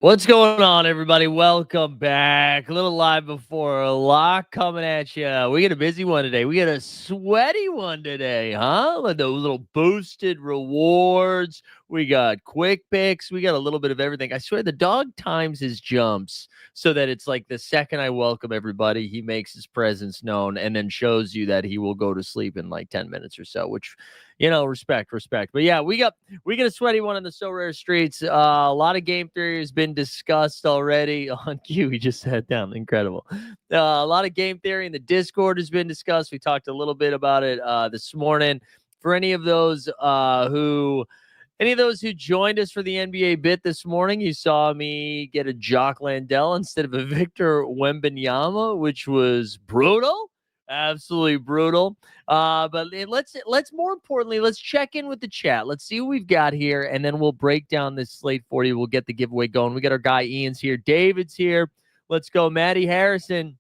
What's going on, everybody? Welcome back. A little live before a lot coming at you. We got a busy one today. We got a sweaty one today, huh? Like those little boosted rewards. We got quick picks. We got a little bit of everything. I swear the dog times his jumps so that it's like the second I welcome everybody, he makes his presence known and then shows you that he will go to sleep in like 10 minutes or so, which, respect. But yeah, we got a sweaty one on the SORARE streets. A lot of game theory has been discussed already on Q. He just sat down. Incredible. A lot of game theory in the Discord has been discussed. We talked a little bit about it this morning. For any of those who joined us for the NBA bit this morning, you saw me get a Jock Landell instead of a Victor Wembanyama, which was brutal. Absolutely brutal. But let's more importantly, let's check in with the chat. Let's see what we've got here, and then we'll break down this slate for you. We'll get the giveaway going. We got our guy Ian's here. David's here. Let's go. Maddie Harrison,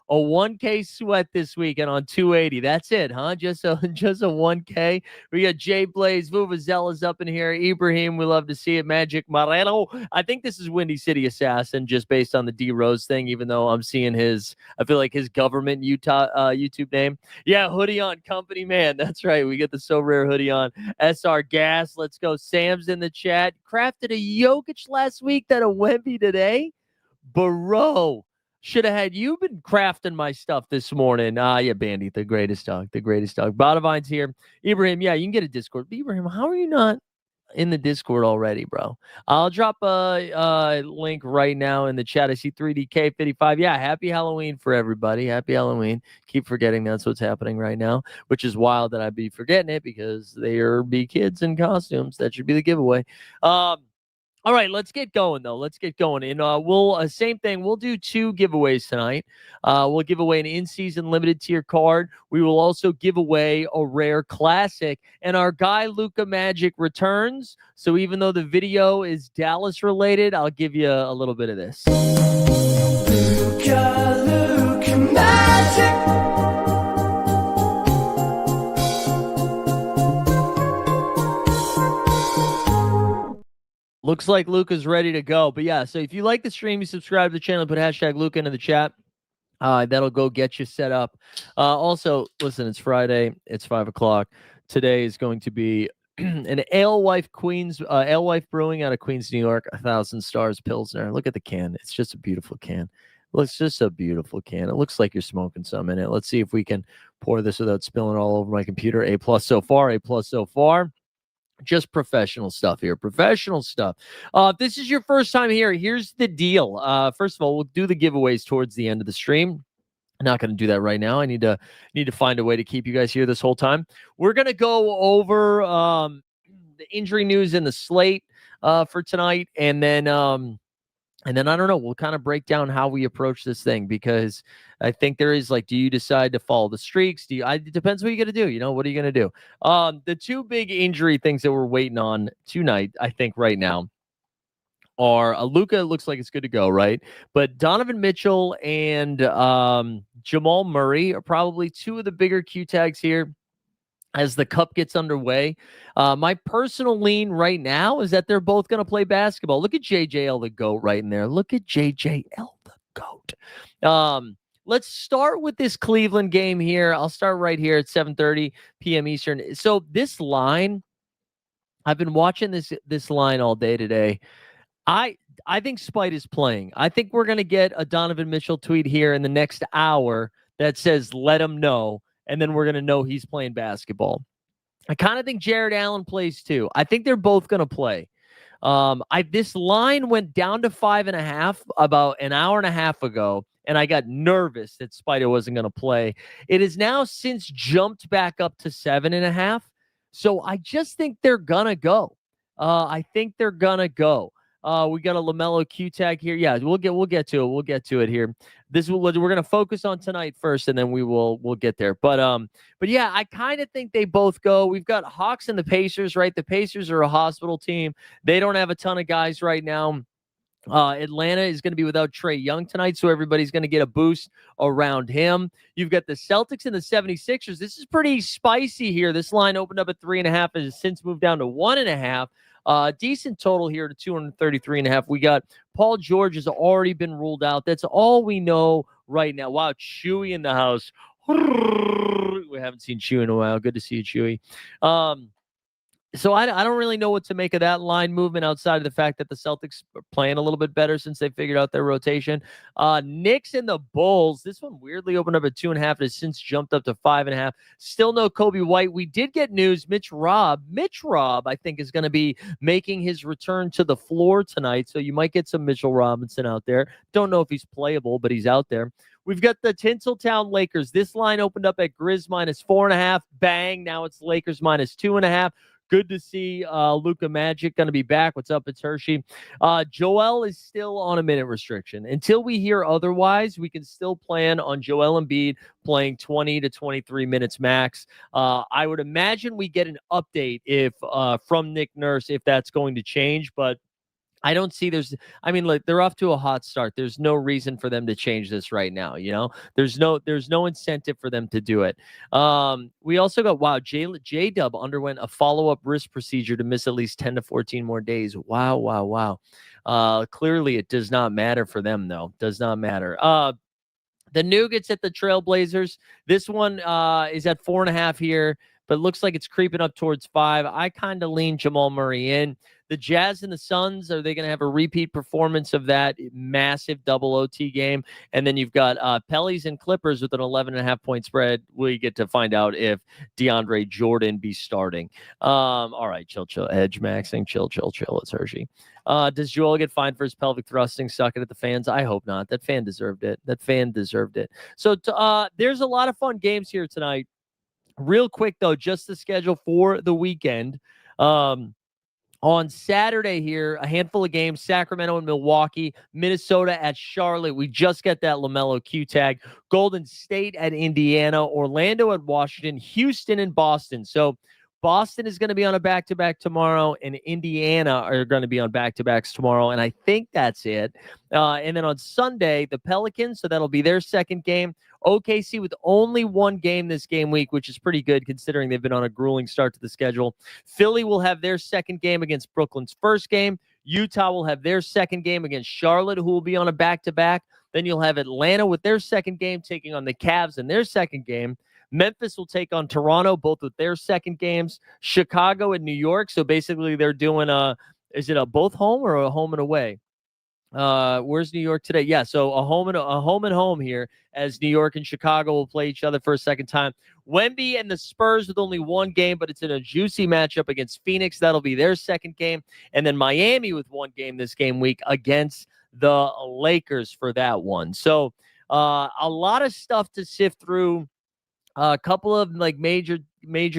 a 1K sweat this weekend on 280. That's it, huh? Just a 1K. We got Jay Blaze, Vuvuzella's up in here. Ibrahim, we love to see it. Magic Moreno. I think this is Windy City Assassin, just based on the D Rose thing, even though I'm seeing I feel like his government Utah YouTube name. Yeah, hoodie on company, man. That's right. We get the SORARE hoodie on. SR Gas. Let's go. Sam's in the chat. Crafted a Jokic last week, that a Wemby today. Bro. Should have had you been crafting my stuff this morning. Yeah, Bandy, the greatest dog. Bodavine's here. Ibrahim, yeah, you can get a Discord. Ibrahim, how are you not in the Discord already, bro? I'll drop a link right now in the chat. I see 3DK55. Yeah, happy Halloween for everybody. Happy Halloween. Keep forgetting that's what's happening right now, which is wild that I'd be forgetting it because there be kids in costumes. That should be the giveaway. All right, let's get going, though. And we'll same thing. We'll do 2 giveaways tonight. We'll give away an in-season limited tier card. We will also give away a rare classic. And our guy Luka Magic returns. So even though the video is Dallas related, I'll give you a little bit of this. Luka Magic. Looks like Luka's ready to go. But yeah, so if you like the stream, you subscribe to the channel, put hashtag Luka into the chat. That'll go get you set up. Also, listen, it's Friday. It's 5 o'clock. Today is going to be an Alewife Brewing out of Queens, New York, 1,000 Stars Pilsner. Look at the can. It's just a beautiful can. It looks like you're smoking some in it. Let's see if we can pour this without spilling all over my computer. A+ so far. Just professional stuff here. If this is your first time here, here's the deal. First of all, we'll do the giveaways towards the end of the stream. I'm not going to do that right now. I need to find a way to keep you guys here this whole time. We're going to go over the injury news in the slate for tonight, and then I don't know, we'll kind of break down how we approach this thing, because I think there is do you decide to follow the streaks? It depends what you're going to do. What are you going to do? The 2 big injury things that we're waiting on tonight, I think right now, are Luka looks like it's good to go, right? But Donovan Mitchell and Jamal Murray are probably two of the bigger Q tags here as the cup gets underway. My personal lean right now is that they're both going to play basketball. Look at JJL the GOAT right in there. Look at JJL the GOAT. Let's start with this Cleveland game here. I'll start right here at 7:30 p.m. Eastern. So this line, I've been watching this line all day today. I think Spite is playing. I think we're going to get a Donovan Mitchell tweet here in the next hour that says, let him know. And then we're going to know he's playing basketball. I kind of think Jared Allen plays too. I think they're both going to play. This line went down to 5.5 about an hour and a half ago, and I got nervous that Spider wasn't going to play. It has now since jumped back up to 7.5. So I just think they're going to go. I think they're going to go. We got a LaMelo Q tag here. Yeah, we'll get to it. We'll get to it here. We're going to focus on tonight first, and then we'll get there. But yeah, I kind of think they both go. We've got Hawks and the Pacers, right? The Pacers are a hospital team. They don't have a ton of guys right now. Atlanta is going to be without Trae Young tonight, so everybody's going to get a boost around him. You've got the Celtics and the 76ers. This is pretty spicy here. This line opened up at 3.5 and has since moved down to 1.5. Decent total here to 233.5. We got Paul George has already been ruled out. That's all we know right now. Wow, Chewy in the house. We haven't seen Chewy in a while. Good to see you, Chewy. So I don't really know what to make of that line movement outside of the fact that the Celtics are playing a little bit better since they figured out their rotation. Knicks and the Bulls. This one weirdly opened up at 2.5 and has since jumped up to 5.5. Still no Kobe White. We did get news. Mitch Robb, I think, is going to be making his return to the floor tonight. So you might get some Mitchell Robinson out there. Don't know if he's playable, but he's out there. We've got the Tinseltown Lakers. This line opened up at Grizz -4.5. Bang. Now it's Lakers -2.5. Good to see Luka Magic going to be back. What's up? It's Hershey. Joel is still on a minute restriction. Until we hear otherwise, we can still plan on Joel Embiid playing 20 to 23 minutes max. I would imagine we get an update from Nick Nurse if that's going to change, but I don't see look, they're off to a hot start. There's no reason for them to change this right now. There's no incentive for them to do it. We also got, J-Dub underwent a follow-up wrist procedure to miss at least 10 to 14 more days. Wow. Clearly it does not matter for them though. Does not matter. The Nuggets at the Trailblazers. This one is at 4.5 here, but looks like it's creeping up towards 5. I kind of lean Jamal Murray in. The Jazz and the Suns, are they going to have a repeat performance of that massive double OT game? And then you've got Pellies and Clippers with an 11.5-point spread. We get to find out if DeAndre Jordan be starting. All right, chill. Edge maxing, chill. It's Hershey. Does Joel get fined for his pelvic thrusting? Suck it at the fans? I hope not. That fan deserved it. So there's a lot of fun games here tonight. Real quick, though, just the schedule for the weekend. On Saturday here, a handful of games, Sacramento and Milwaukee, Minnesota at Charlotte. We just get that LaMelo Q tag. Golden State at Indiana, Orlando at Washington, Houston and Boston. So Boston is going to be on a back-to-back tomorrow, and Indiana are going to be on back-to-backs tomorrow, and I think that's it. And then on Sunday, the Pelicans, so that'll be their second game. OKC with only one game this game week, which is pretty good considering they've been on a grueling start to the schedule. Philly will have their second game against Brooklyn's first game. Utah will have their second game against Charlotte, who will be on a back-to-back. Then you'll have Atlanta with their second game taking on the Cavs in their second game. Memphis will take on Toronto, both with their second games. Chicago and New York. So basically they're doing is it a both home or a home and away? Where's New York today? Yeah, so a home and home here as New York and Chicago will play each other for a second time. Wemby and the Spurs with only one game, but it's in a juicy matchup against Phoenix. That'll be their second game. And then Miami with one game this game week against the Lakers for that one. So a lot of stuff to sift through. A couple of like major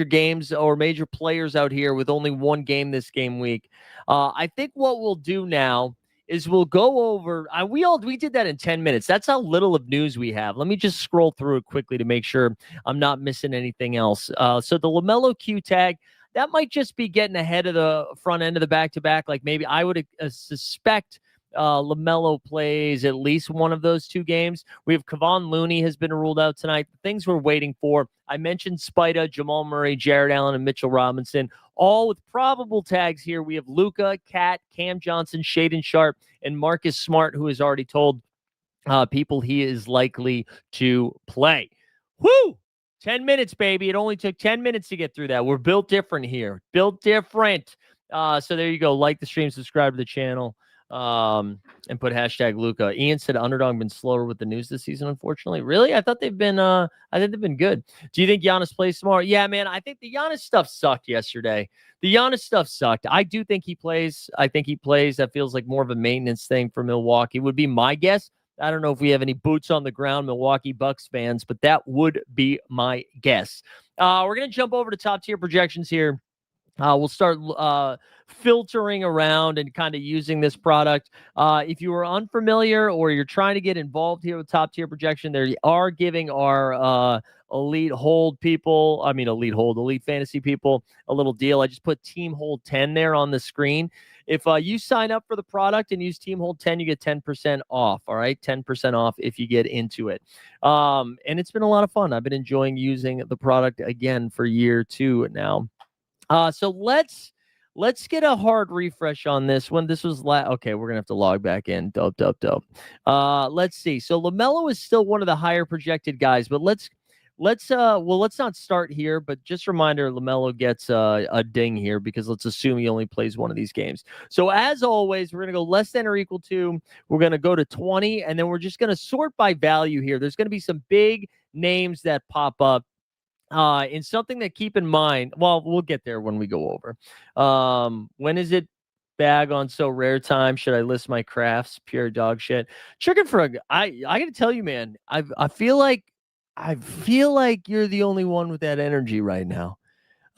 games or major players out here with only one game this game week. I think what we'll do now is we'll go over. We did that in 10 minutes. That's how little of news we have. Let me just scroll through it quickly to make sure I'm not missing anything else. So the LaMelo Q tag. that might just be getting ahead of the front end of the back-to-back. Like maybe I would suspect LaMelo plays at least one of those 2 games. We have Kevon Looney has been ruled out tonight. The things we're waiting for, I mentioned Spida, Jamal Murray, Jared Allen, and Mitchell Robinson, all with probable tags here. We have Luka, Cat, Cam Johnson, Shaden Sharp, and Marcus Smart, who has already told people he is likely to play. Woo! 10 minutes, baby. It only took 10 minutes to get through that. We're built different here. Built different. So there you go. Like the stream, subscribe to the channel, and put hashtag Luka. Ian said underdog been slower with the news this season, unfortunately. Really? I thought they've been good. Do you think Giannis plays tomorrow? Yeah, man. I think the Giannis stuff sucked yesterday. The Giannis stuff sucked. I do think he plays. I think he plays. That feels like more of a maintenance thing for Milwaukee, would be my guess. I don't know if we have any boots on the ground Milwaukee Bucks fans, but that would be my guess. We're going to jump over to top tier projections here. We'll start filtering around and kind of using this product. If you are unfamiliar or you're trying to get involved here with top tier projection, they are giving our elite fantasy people a little deal. I just put Team Hold 10 there on the screen. If you sign up for the product and use Team Hold 10, you get 10% off. All right, 10% off if you get into it. And it's been a lot of fun. I've been enjoying using the product again for year 2 now. So let's get a hard refresh on this one. This was okay. We're gonna have to log back in. Dope. Let's see. So LaMelo is still one of the higher projected guys, but let's not start here. But just a reminder, LaMelo gets a ding here because let's assume he only plays one of these games. So as always, we're gonna go less than or equal to. We're gonna go to 20, and then we're just gonna sort by value here. There's gonna be some big names that pop up. And something that keep in mind, well, we'll get there when we go over. When is it bag on SORARE time? Should I list my crafts? Pure dog shit. Chicken for I gotta tell you, man, I feel like you're the only one with that energy right now.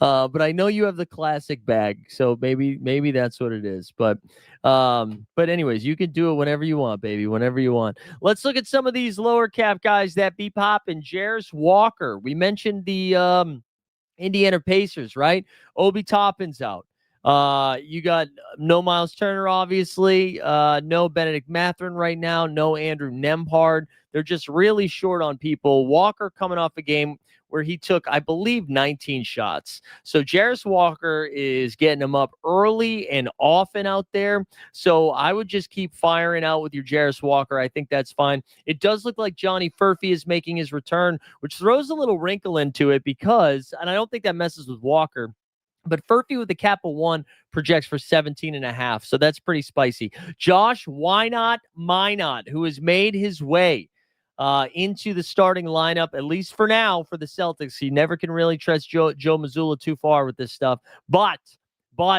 But I know you have the classic bag, so maybe that's what it is. But anyways, you can do it whenever you want, baby, whenever you want. Let's look at some of these lower cap guys that be popping. Jarris Walker. We mentioned the Indiana Pacers, right? Obi Toppin's out. You got no Miles Turner, obviously. No Benedict Mathurin right now. No Andrew Nembhard. They're just really short on people. Walker coming off a game where he took, I believe, 19 shots. So Jarris Walker is getting them up early and often out there. So I would just keep firing out with your Jarris Walker. I think that's fine. It does look like Johnny Furphy is making his return, which throws a little wrinkle into it because, and I don't think that messes with Walker, but Furphy with the cap of 1 projects for 17.5. So that's pretty spicy. Josh, why not Minot, who has made his way into the starting lineup, at least for now, for the Celtics. He never can really trust Joe Mazzulla too far with this stuff. But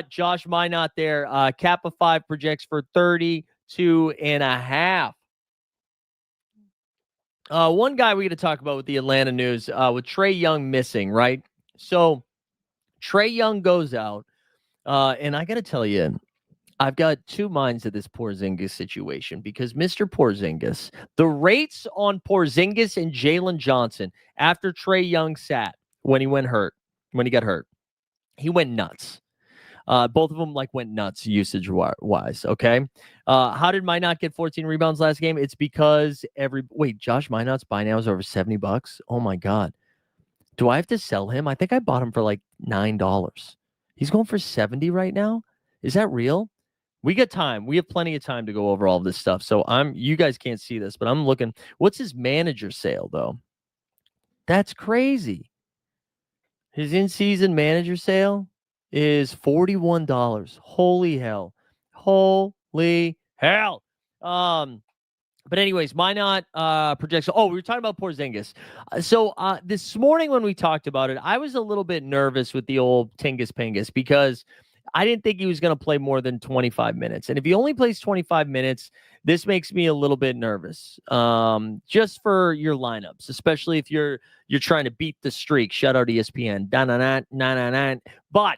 Josh Minot there, cap of 5 projects for 32.5. One guy we got to talk about with the Atlanta news, with Trae Young missing, right? So Trae Young goes out, and I got to tell you, I've got 2 minds of this Porzingis situation because Mr. Porzingis, the rates on Porzingis and Jalen Johnson after Trae Young sat when he got hurt, he went nuts. Both of them went nuts usage wise. Okay. How did Minot get 14 rebounds last game? It's because Josh Minot's buy now is over $70. Oh my God. Do I have to sell him? I think I bought him for like $9. He's going for 70 right now. Is that real? We got time. We have plenty of time to go over all of this stuff. So you guys can't see this, but I'm looking. What's his manager sale though? That's crazy. His in-season manager sale is $41. Holy hell. Holy hell. But anyways, Minot projects. Oh, we were talking about Porzingis. So this morning when we talked about it, I was a little bit nervous with the old Tingus Pingus because I didn't think he was going to play more than 25 minutes. And if he only plays 25 minutes, this makes me a little bit nervous. Just for your lineups, especially if you're trying to beat the streak. Shout out ESPN. But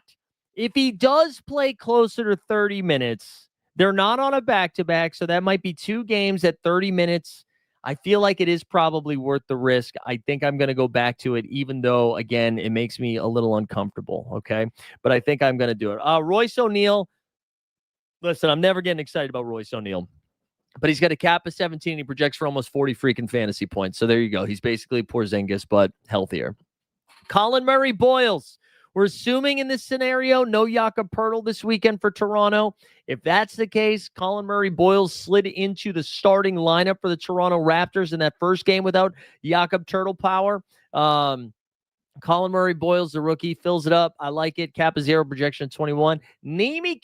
if he does play closer to 30 minutes, they're not on a back-to-back, so that might be 2 games at 30 minutes. I feel like it is probably worth the risk. I think I'm going to go back to it, even though, again, it makes me a little uncomfortable. Okay. But I think I'm going to do it. Royce O'Neal. Listen, I'm never getting excited about Royce O'Neal, but he's got a cap of 17. He projects for almost 40 freaking fantasy points. So there you go. He's basically Porzingis, but healthier. Colin Murray-Boyles. We're assuming in this scenario, no Jakob Poeltl this weekend for Toronto. If that's the case, Colin Murray-Boyles slid into the starting lineup for the Toronto Raptors in that first game without Jakob Turtle power. Colin Murray-Boyles, the rookie, fills it up. I like it. Cap of 0, projection of 21. Nemias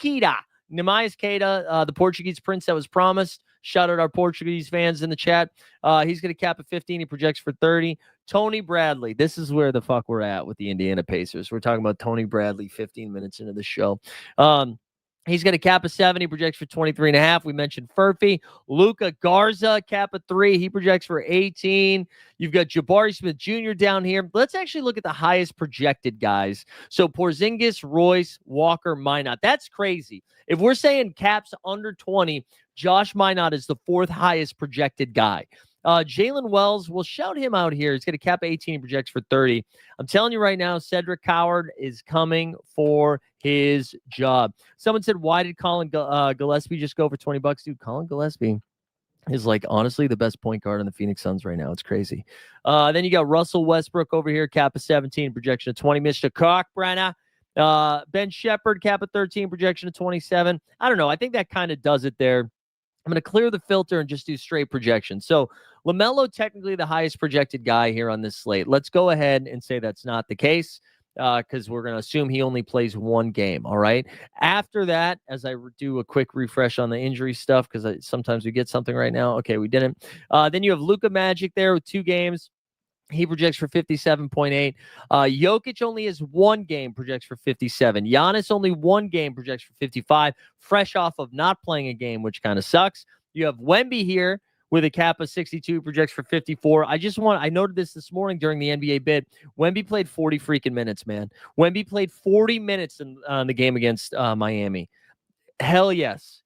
Queta, the Portuguese prince that was promised. Shout out our Portuguese fans in the chat. He's going to cap at 15. He projects for 30. Tony Bradley. This is where the fuck we're at with the Indiana Pacers. We're talking about Tony Bradley 15 minutes into the show. He's got a cap of 7. He projects for 23.5. We mentioned Furphy. Luka Garza, cap of 3. He projects for 18. You've got Jabari Smith Jr. down here. Let's actually look at the highest projected guys. So Porzingis, Royce, Walker, Minot. That's crazy. If we're saying caps under 20, Josh Minot is the 4th highest projected guy. Jalen Wells, we'll shout him out here. He's got a cap of 18. He projects for 30. I'm telling you right now, Cedric Howard is coming for his job. Someone said, why did Colin Gillespie just go for $20? Dude, Colin Gillespie is like honestly the best point guard on the Phoenix Suns right now. It's crazy. Then you got Russell Westbrook over here, cap of 17, projection of 20. Mr. Cockbrenner. Ben Shepherd, cap of 13, projection of 27. I don't know. I think that kind of does it there. I'm going to clear the filter and just do straight projection. So LaMelo, technically the highest projected guy here on this slate. Let's go ahead and say that's not the case because we're going to assume he only plays one game. All right. After that, as I do a quick refresh on the injury stuff, because sometimes we get something right now. Okay, we didn't. Then you have Luka Magic there with 2 games. He projects for 57.8. Jokic only has 1 game, projects for 57. Giannis only 1 game, projects for 55, fresh off of not playing a game, which kind of sucks. You have Wemby here with a cap of 62, projects for 54. I noted this morning during the NBA bid. Wemby played 40 freaking minutes, man. Wemby played 40 minutes in the game against Miami. Hell yes.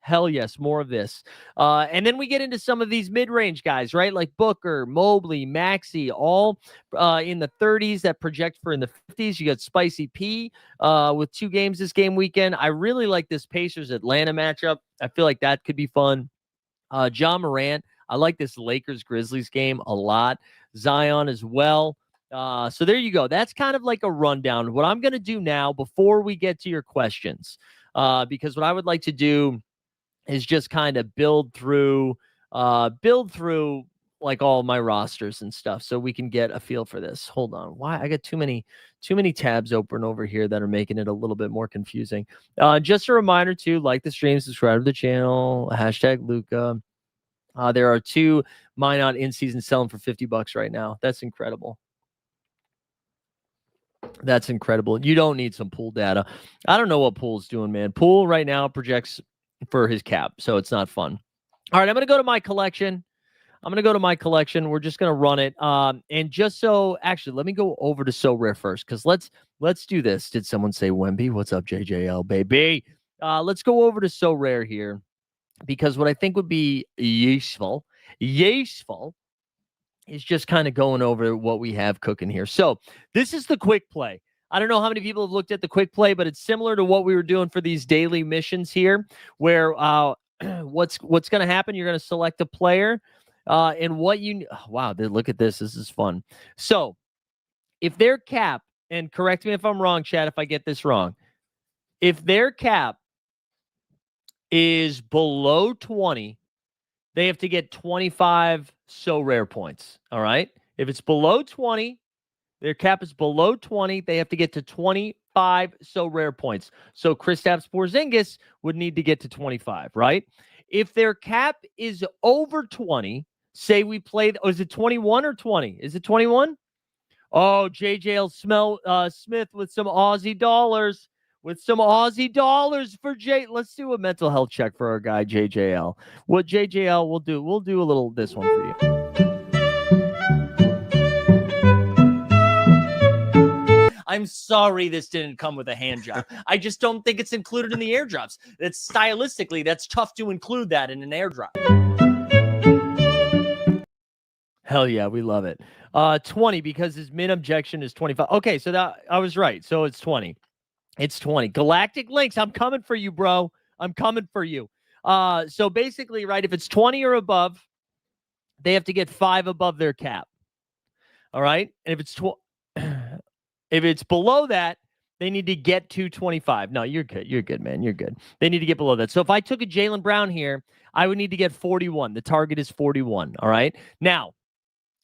More of this. And then we get into some of these mid-range guys, right? Like Booker, Mobley, Maxey, all in the 30s that project for in the 50s. You got Spicy P with 2 games this game weekend. I really like this Pacers-Atlanta matchup. I feel like that could be fun. John Morant. I like this Lakers-Grizzlies game a lot. Zion as well. So there you go. That's kind of like a rundown. What I'm going to do now before we get to your questions, because what I would like to do is just kind of build through like all my rosters and stuff so we can get a feel for this. Hold on. Why? I got too many tabs open over here that are making it a little bit more confusing. Just a reminder to like the stream, subscribe to the channel, hashtag Luka. There are 2 Minot in season selling for $50 right now. That's incredible. That's incredible. You don't need some pool data. I don't know what Pool's doing, man. Pool right now projects for his cap, so it's not fun. All right, I'm going to go to my collection. We're just going to run it. And just so, actually, let me go over to SORARE first, because let's do this. Did someone say Wemby? What's up, JJL, baby? Let's go over to SORARE here, because what I think would be useful is just kind of going over what we have cooking here. So this is the quick play. I don't know how many people have looked at the quick play, but it's similar to what we were doing for these daily missions here, where what's going to happen, you're going to select a player and what you wow, look at this. This is fun. So if their cap, and correct me if I'm wrong, Chad, if I get this wrong, if their cap is below 20, they have to get 25 SORARE points. All right. If it's below 20, their cap is below 20, they have to get to 25 SORARE points. So Kristaps Porzingis would need to get to 25, right? If their cap is over 20, say we played, is it 21 or 20? Is it 21? Oh, JJL Smith with some Aussie dollars. For Jay. Let's do a mental health check for our guy, JJL. What JJL will do, we'll do a little this one for you. I'm sorry this didn't come with a hand job. I just don't think it's included in the airdrops. That's stylistically, that's tough to include that in an airdrop. Hell yeah, we love it. 20 because his min objection is 25. Okay, so that I was right. So it's 20. It's 20. Galactic Links, I'm coming for you, bro. I'm coming for you. So basically, right, if it's 20 or above, they have to get 5 above their cap. All right? And if it's if it's below that, they need to get to 25. No, you're good. You're good, man. You're good. They need to get below that. So if I took a Jaylen Brown here, I would need to get 41. The target is 41. All right. Now,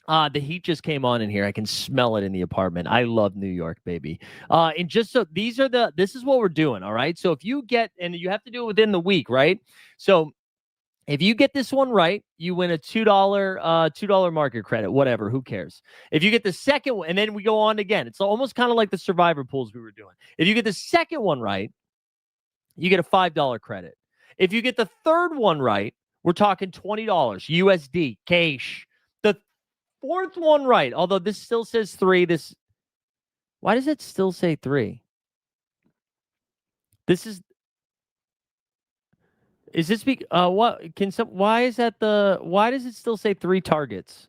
the heat just came on in here. I can smell it in the apartment. I love New York, baby. And just so this is what we're doing. All right. So if you get, and you have to do it within the week, right? So if you get this one right, you win a $2 market credit, whatever, who cares? If you get the second one, and then we go on again, it's almost kind of like the survivor pools we were doing. If you get the second one right, you get a $5 credit. If you get the third one right, we're talking $20 USD cash. The fourth one right, although this still says 3. Why does it still say 3? Is this why is that why does it still say 3 targets?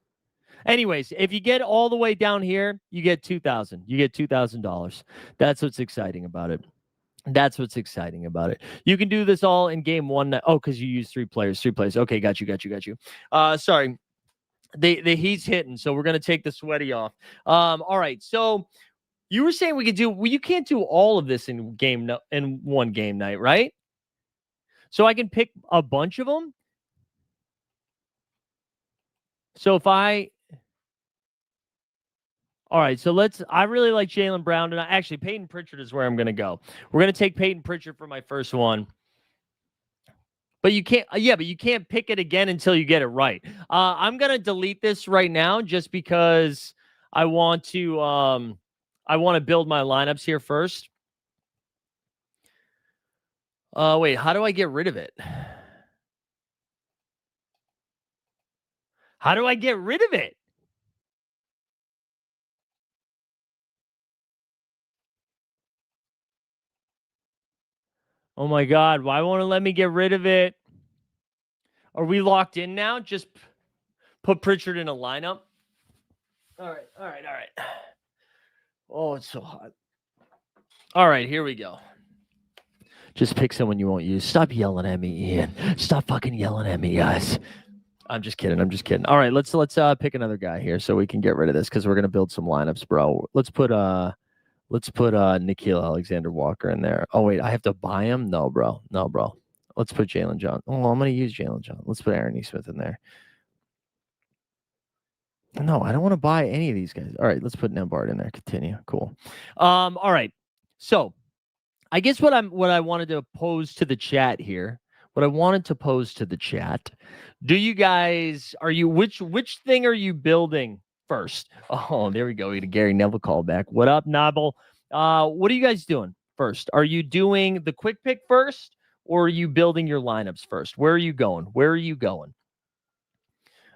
Anyways, if you get all the way down here, you get 2,000. You get $2,000. That's what's exciting about it. That's what's exciting about it. You can do this all in game 1. Oh, because you use 3 players. 3 players. Okay, got you. Sorry. The heat's hitting, so we're gonna take the sweaty off. All right. So you were saying you can't do all of this in one game night, right? So I can pick a bunch of them. So if I All right, so I really like Jaylen Brown, and actually Peyton Pritchard is where I'm going to go. We're going to take Peyton Pritchard for my first one. But you can't pick it again until you get it right. I'm going to delete this right now just because I want to build my lineups here first. Wait, how do I get rid of it? How do I get rid of it? Oh my God, why won't it let me get rid of it? Are we locked in now? Just put Pritchard in a lineup. All right. Oh, it's so hot. All right, here we go. Just pick someone you won't use. Stop yelling at me, Ian. Stop fucking yelling at me, guys. I'm just kidding. All right, let's pick another guy here so we can get rid of this because we're gonna build some lineups, bro. Let's put Nickeil Alexander-Walker in there. Oh wait, I have to buy him? No, bro. Let's put Jalen Johnson. Oh, I'm gonna use Jalen Johnson. Let's put Aaron Nesmith in there. No, I don't want to buy any of these guys. All right, let's put Nembhard in there. Continue. Cool. All right. So I guess what I wanted to pose to the chat here. What I wanted to pose to the chat. Do you guys which thing are you building first? Oh, there we go. We get a Gary Neville call back. What up, Nobble? What are you guys doing first? Are you doing the quick pick first, or are you building your lineups first? Where are you going?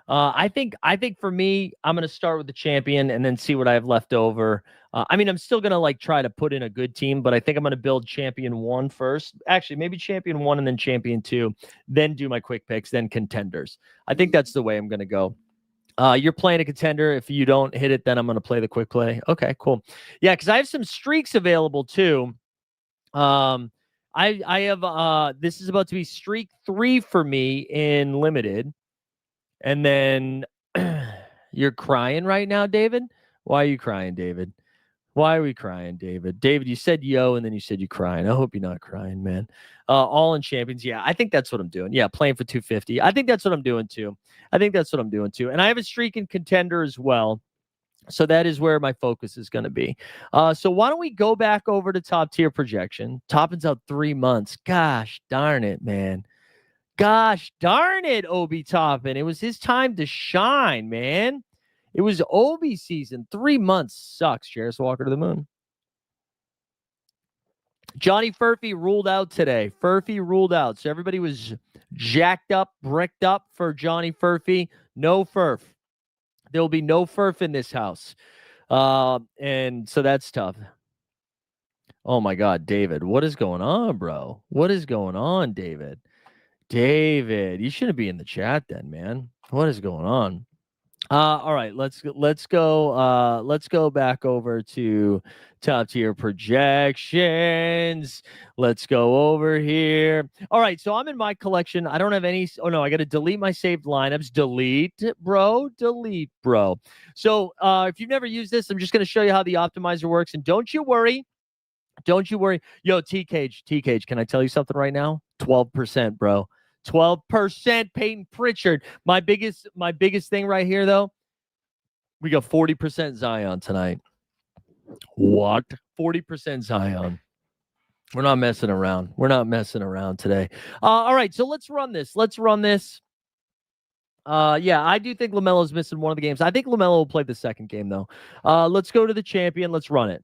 I think for me, I'm going to start with the champion and then see what I have left over. I'm still going to try to put in a good team, but I think I'm going to build champion 1 first. Actually, maybe champion 1 and then champion 2, then do my quick picks, then contenders. I think that's the way I'm going to go. You're playing a contender. If you don't hit it, then I'm going to play the quick play. Okay, cool. Yeah, because I have some streaks available too. I have this is about to be streak 3 for me in limited. And then you're crying right now, David? Why are you crying, David? Why are we crying, David? David, you said yo, and then you said you're crying. I hope you're not crying, man. All in champions. Yeah, I think that's what I'm doing. Yeah, playing for 250. I think that's what I'm doing too. And I have a streak in contender as well. So that is where my focus is going to be. So why don't we go back over to top tier projection? Toppin's out 3 months. Gosh darn it, man. Gosh darn it, Obi Toppin. It was his time to shine, man. It was Obi season. 3 months sucks. Jarris Walker to the moon. Johnny Furphy ruled out today. So everybody was jacked up, bricked up for Johnny Furphy. No Furf. There will be no Furf in this house. And so that's tough. Oh my God, David. What is going on, bro? What is going on, David? David, you shouldn't be in the chat then, man. What is going on? All right, let's go back over to top tier projections. Let's go over here. All right, so I'm in my collection. I don't have any. Oh no, I got to delete my saved lineups. Delete, bro. Delete, bro. So if you've never used this, I'm just going to show you how the optimizer works. And don't you worry. Don't you worry. Yo, T Cage, can I tell you something right now? 12%, bro. 12%, Peyton Pritchard. My biggest thing right here, though. We got 40% Zion tonight. What? 40% Zion. We're not messing around. We're not messing around today. All right, so let's run this. Yeah, I do think LaMelo's missing one of the games. I think LaMelo will play the second game, though. Let's go to the champion. Let's run it.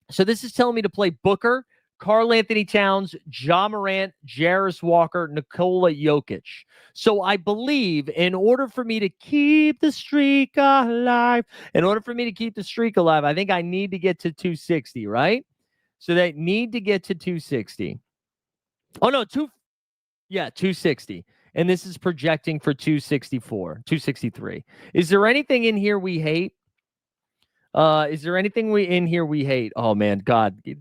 So this is telling me to play Booker, Karl Anthony Towns, Ja Morant, Jarris Walker, Nikola Jokic. So I believe in order for me to keep the streak alive, I think I need to get to 260, right? So they need to get to 260. Oh, no, 260. And this is projecting for 264, 263. Is there anything in here we hate? Is there anything in here we hate? Oh man,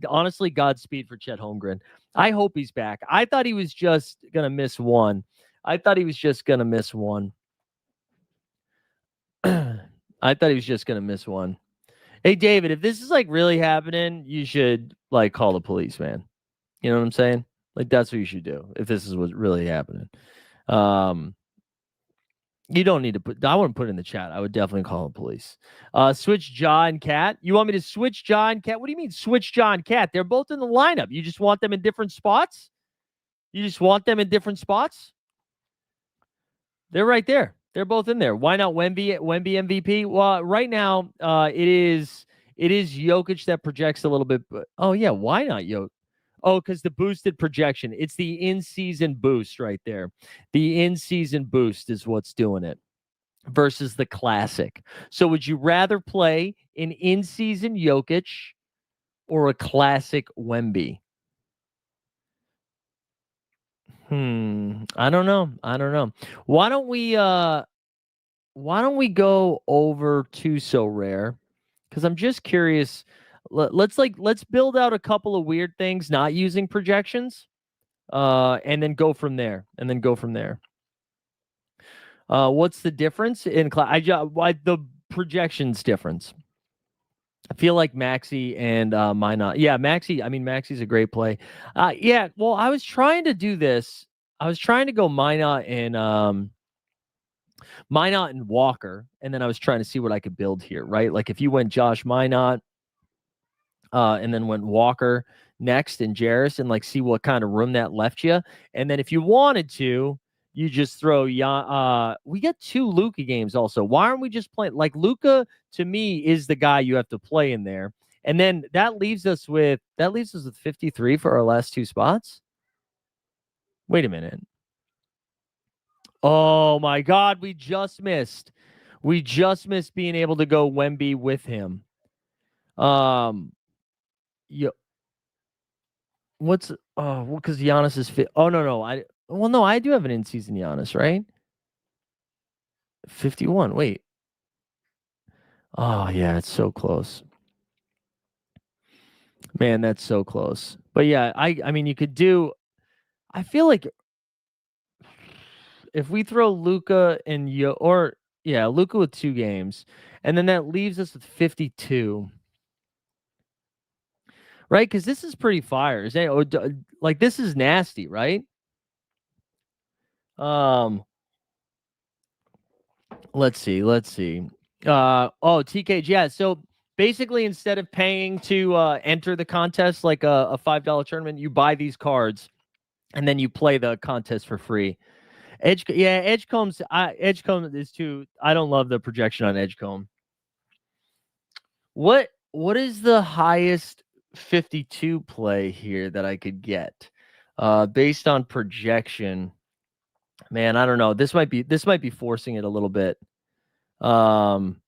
honestly, Godspeed for Chet Holmgren. I hope he's back. I thought he was just gonna miss one. I thought he was just gonna miss one. Hey David, if this is like really happening, you should like call the police, man. You know what I'm saying? Like that's what you should do if this is what's really happening. You don't need to I wouldn't put it in the chat. I would definitely call the police. Switch Ja and Cat. You want me to switch Ja and Cat? What do you mean switch Ja and Cat? They're both in the lineup. You just want them in different spots? They're right there. They're both in there. Why not Wemby MVP? Well, right now, it is Jokic that projects a little bit. Oh yeah, why not Jokic? Oh, because the boosted projection. It's the in-season boost right there. The in-season boost is what's doing it versus the classic. So would you rather play an in-season Jokic or a classic Wemby? I don't know. Why don't we go over to SORARE? Because I'm just curious. Let's build out a couple of weird things not using projections. And then go from there. What's the difference in class? Why the projections difference? I feel like Maxi and Minot. Yeah, Maxi. I mean, Maxi's a great play. Yeah. Well, I was trying to do this. I was trying to go Minot and Walker, and then I was trying to see what I could build here. Right. Like if you went Josh Minot, and then went Walker next and Jarris, and like see what kind of room that left you. And then if you wanted to, you just throw we got 2 Luka games also. Why aren't we just playing like Luka? To me, is the guy you have to play in there. And then that leaves us with 53 for our last 2 spots. Wait a minute. Oh my God, we just missed being able to go Wemby with him. Yeah. What's because Giannis is fit. Oh no, I do have an in-season Giannis, right? 51. Wait. Oh yeah, it's so close. Man, that's so close. But yeah, I mean you could do I feel like if we throw Luka and Luka with 2 games, and then that leaves us with 52. Right? Because this is pretty fire. Like this is nasty, right? Let's see. TK, yeah. So basically, instead of paying to enter the contest like a $5 tournament, you buy these cards, and then you play the contest for free. Edgecomb is too. I don't love the projection on Edgecomb. What is the highest 52 play here that I could get based on projection? Man, I don't know. This might be forcing it a little bit. Man,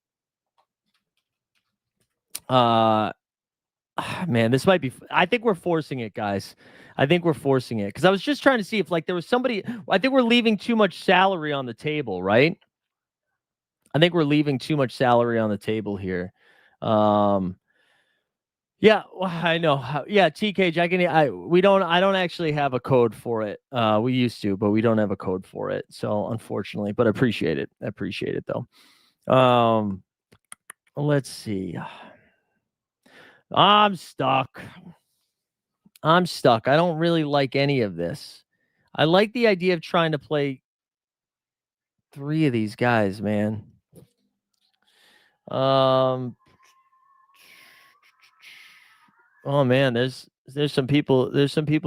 this might be. I think we're forcing it, guys. I think we're forcing it because I was just trying to see if like there was somebody. I think we're leaving too much salary on the table, right? I think we're leaving too much salary on the table here. Yeah, well, I know. Yeah, TK, I don't actually have a code for it. We used to, but we don't have a code for it. So unfortunately, but I appreciate it. I appreciate it though. Let's see. I'm stuck. I don't really like any of this. I like the idea of trying to play 3 of these guys, man. Oh man, there's some people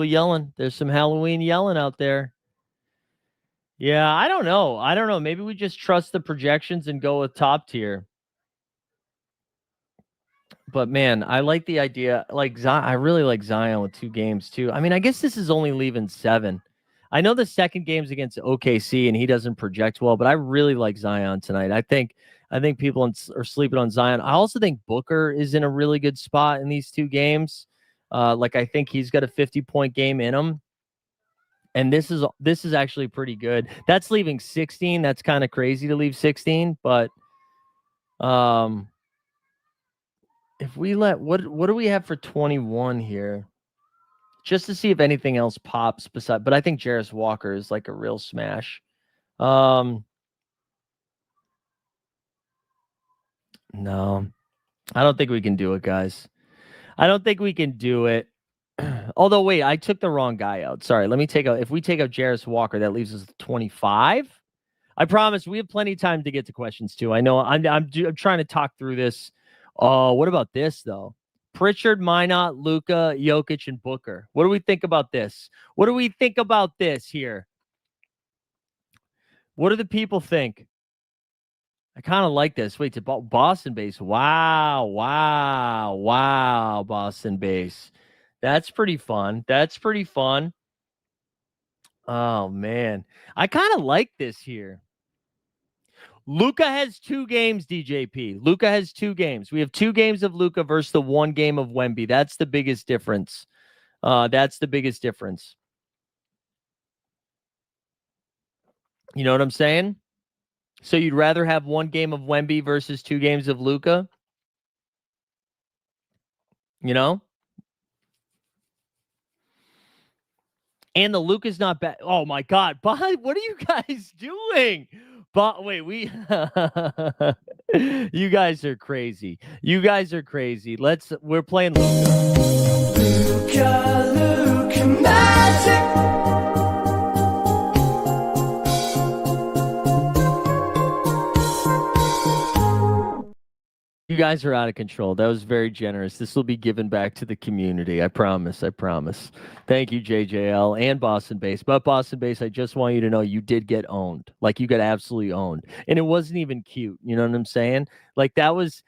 yelling. There's some Halloween yelling out there. Yeah, I don't know. Maybe we just trust the projections and go with top tier. But man, I like the idea. Like I really like Zion with 2 games too. I mean, I guess this is only leaving 7. I know the second game's against OKC and he doesn't project well, but I really like Zion tonight. I think people are sleeping on Zion. I also think Booker is in a really good spot in these 2 games. Like I think he's got a 50-point game in him. And this is actually pretty good. That's leaving 16. That's kind of crazy to leave 16, but if we let what do we have for 21 here? Just to see if anything else pops beside, but I think Jarris Walker is like a real smash. No. I don't think we can do it, guys. I don't think we can do it. Although, wait, I took the wrong guy out. Sorry. Let me take out. If we take out Jarris Walker, that leaves us 25. I promise we have plenty of time to get to questions too. I know I'm trying to talk through this. Oh, what about this though? Pritchard, Minot, Luka, Jokic, and Booker. What do we think about this? What do we think about this here? What do the people think? I kind of like this. Wait, it's about Boston base. Wow, Boston base. That's pretty fun. Oh man, I kind of like this here. Luka has 2 games, DJP. Luka has 2 games. We have 2 games of Luka versus the 1 game of Wemby. That's the biggest difference. You know what I'm saying? So you'd rather have 1 game of Wemby versus 2 games of Luka? You know? And the Luka's not bad. Oh my God. What are you guys doing? But wait, you guys are crazy. We're playing Luka magic. You guys are out of control. That was very generous. This will be given back to the community. I promise. Thank you, JJL and Boston Base. But Boston Base, I just want you to know you did get owned. Like you got absolutely owned. And it wasn't even cute. You know what I'm saying? Like that was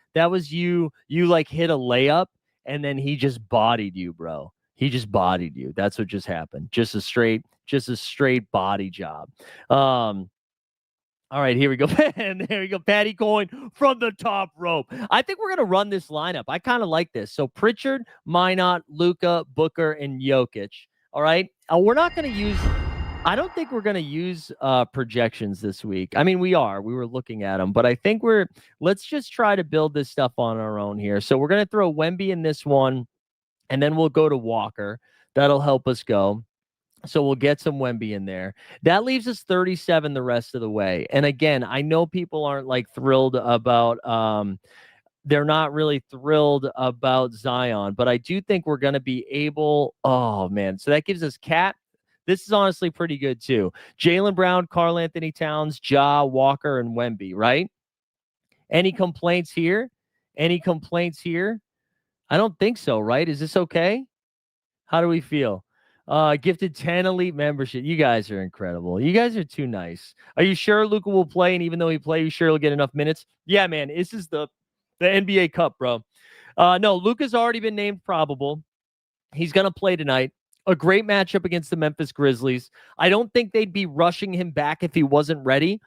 you like hit a layup and then he just bodied you, bro. He just bodied you. That's what just happened. Just a straight body job. All right, here we go. And there we go. Patty Coin from the top rope. I think we're going to run this lineup. I kind of like this. So Pritchard, Minot, Luka, Booker, and Jokic. All right. We're not going to use, I don't think we're going to use projections this week. I mean, we were looking at them, but I think let's just try to build this stuff on our own here. So we're going to throw Wemby in this one, and then we'll go to Walker. That'll help us go. So we'll get some Wemby in there. That leaves us 37 the rest of the way. And again, I know people aren't like thrilled about they're not really thrilled about Zion, but I do think we're going to be able. Oh man. So that gives us Cat. This is honestly pretty good too. Jaylen Brown, Karl Anthony Towns, Ja, Walker, and Wemby, right? Any complaints here? I don't think so, right? Is this okay? How do we feel? Gifted 10 elite membership. You guys are incredible. You guys are too nice. Are you sure Luka will play? And even though he plays, you sure he'll get enough minutes? Yeah, man. This is the NBA Cup, bro. No, Luka's already been named probable. He's going to play tonight. A great matchup against the Memphis Grizzlies. I don't think they'd be rushing him back if he wasn't ready.